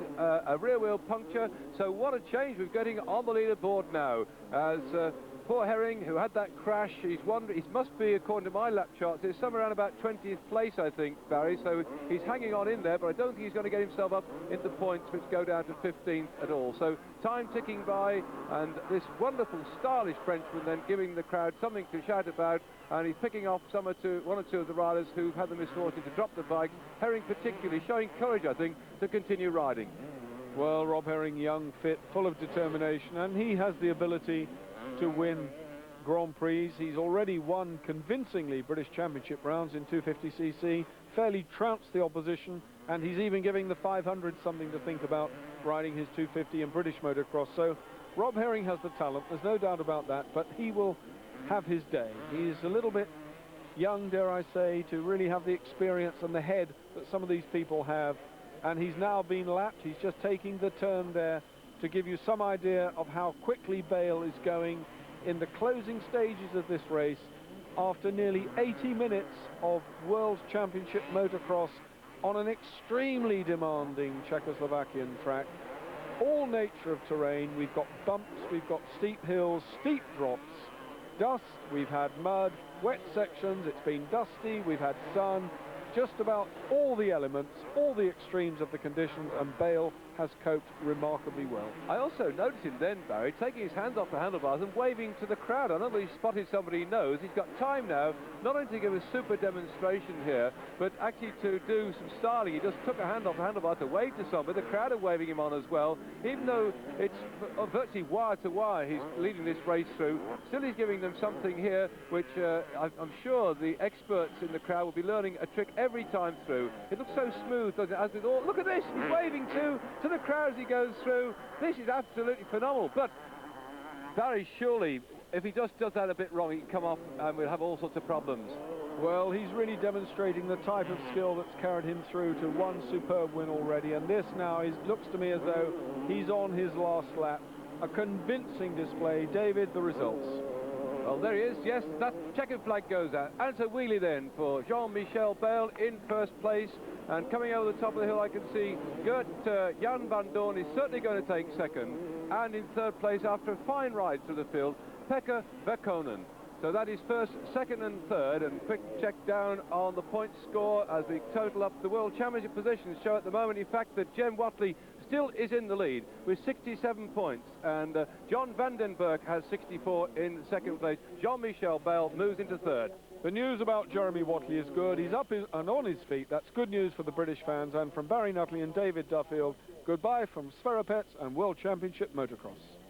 a rear wheel puncture. So what a change we're getting on the leaderboard now, as poor Herring, who had that crash, he must be, according to my lap charts, he's somewhere around about 20th place, I think, Barry, so he's hanging on in there, but I don't think he's going to get himself up into points points which go down to 15th at all. So time ticking by, and this wonderful, stylish Frenchman then giving the crowd something to shout about, and he's picking off one or two of the riders who've had the misfortune to drop the bikes. Herring particularly showing courage, I think, to continue riding. Well, Rob Herring, young, fit, full of determination, and he has the ability to win Grand Prix. He's already won convincingly British Championship rounds in 250cc, fairly trounced the opposition, and he's even giving the 500 something to think about riding his 250 in British motocross. So Rob Herring has the talent, there's no doubt about that, but he will have his day. He's a little bit young, dare I say, to really have the experience and the head that some of these people have, and he's now been lapped. He's just taking the turn there to give you some idea of how quickly Bayle is going in the closing stages of this race after nearly 80 minutes of World Championship motocross on an extremely demanding Czechoslovakian track. All nature of terrain. We've got bumps, we've got steep hills, steep drops, dust, we've had mud, wet sections, it's been dusty, we've had sun, just about all the elements, all the extremes of the conditions, and Bayle has coped remarkably well. I also noticed him then, Barry, taking his hands off the handlebars and waving to the crowd. I know that he's spotted somebody he knows. He's got time now, not only to give a super demonstration here, but actually to do some styling. He just took a hand off the handlebar to wave to somebody. The crowd are waving him on as well. Even though it's virtually wire to wire he's leading this race through, still he's giving them something here which I'm sure the experts in the crowd will be learning a trick every time through. It looks so smooth, doesn't it? As with all, look at this, he's waving to the crowd as he goes through. This is absolutely phenomenal. But Barry, surely if he just does that a bit wrong, he can come off and we'll have all sorts of problems. Well, he's really demonstrating the type of skill that's carried him through to one superb win already, and this now looks to me as though he's on his last lap. A convincing display. David, the results. Well, there he is. Yes, that checkered flag goes out. And it's a wheelie then for Jean-Michel Bayle in first place. And coming over the top of the hill, I can see Gert Jan van Doorn is certainly going to take second. And in third place, after a fine ride through the field, Pekka Verkonen. So that is first, second and third. And quick check down on the point score as we total up the World Championship positions show at the moment, in fact, that Jem Watley still is in the lead with 67 points, and John Vandenberg has 64 in second place. Jean-Michel Bayle moves into third. The news about Jeremy Watley is good. He's up and on his feet. That's good news for the British fans. And from Barry Nutley and David Duffield, goodbye from Sverepec and World Championship Motocross.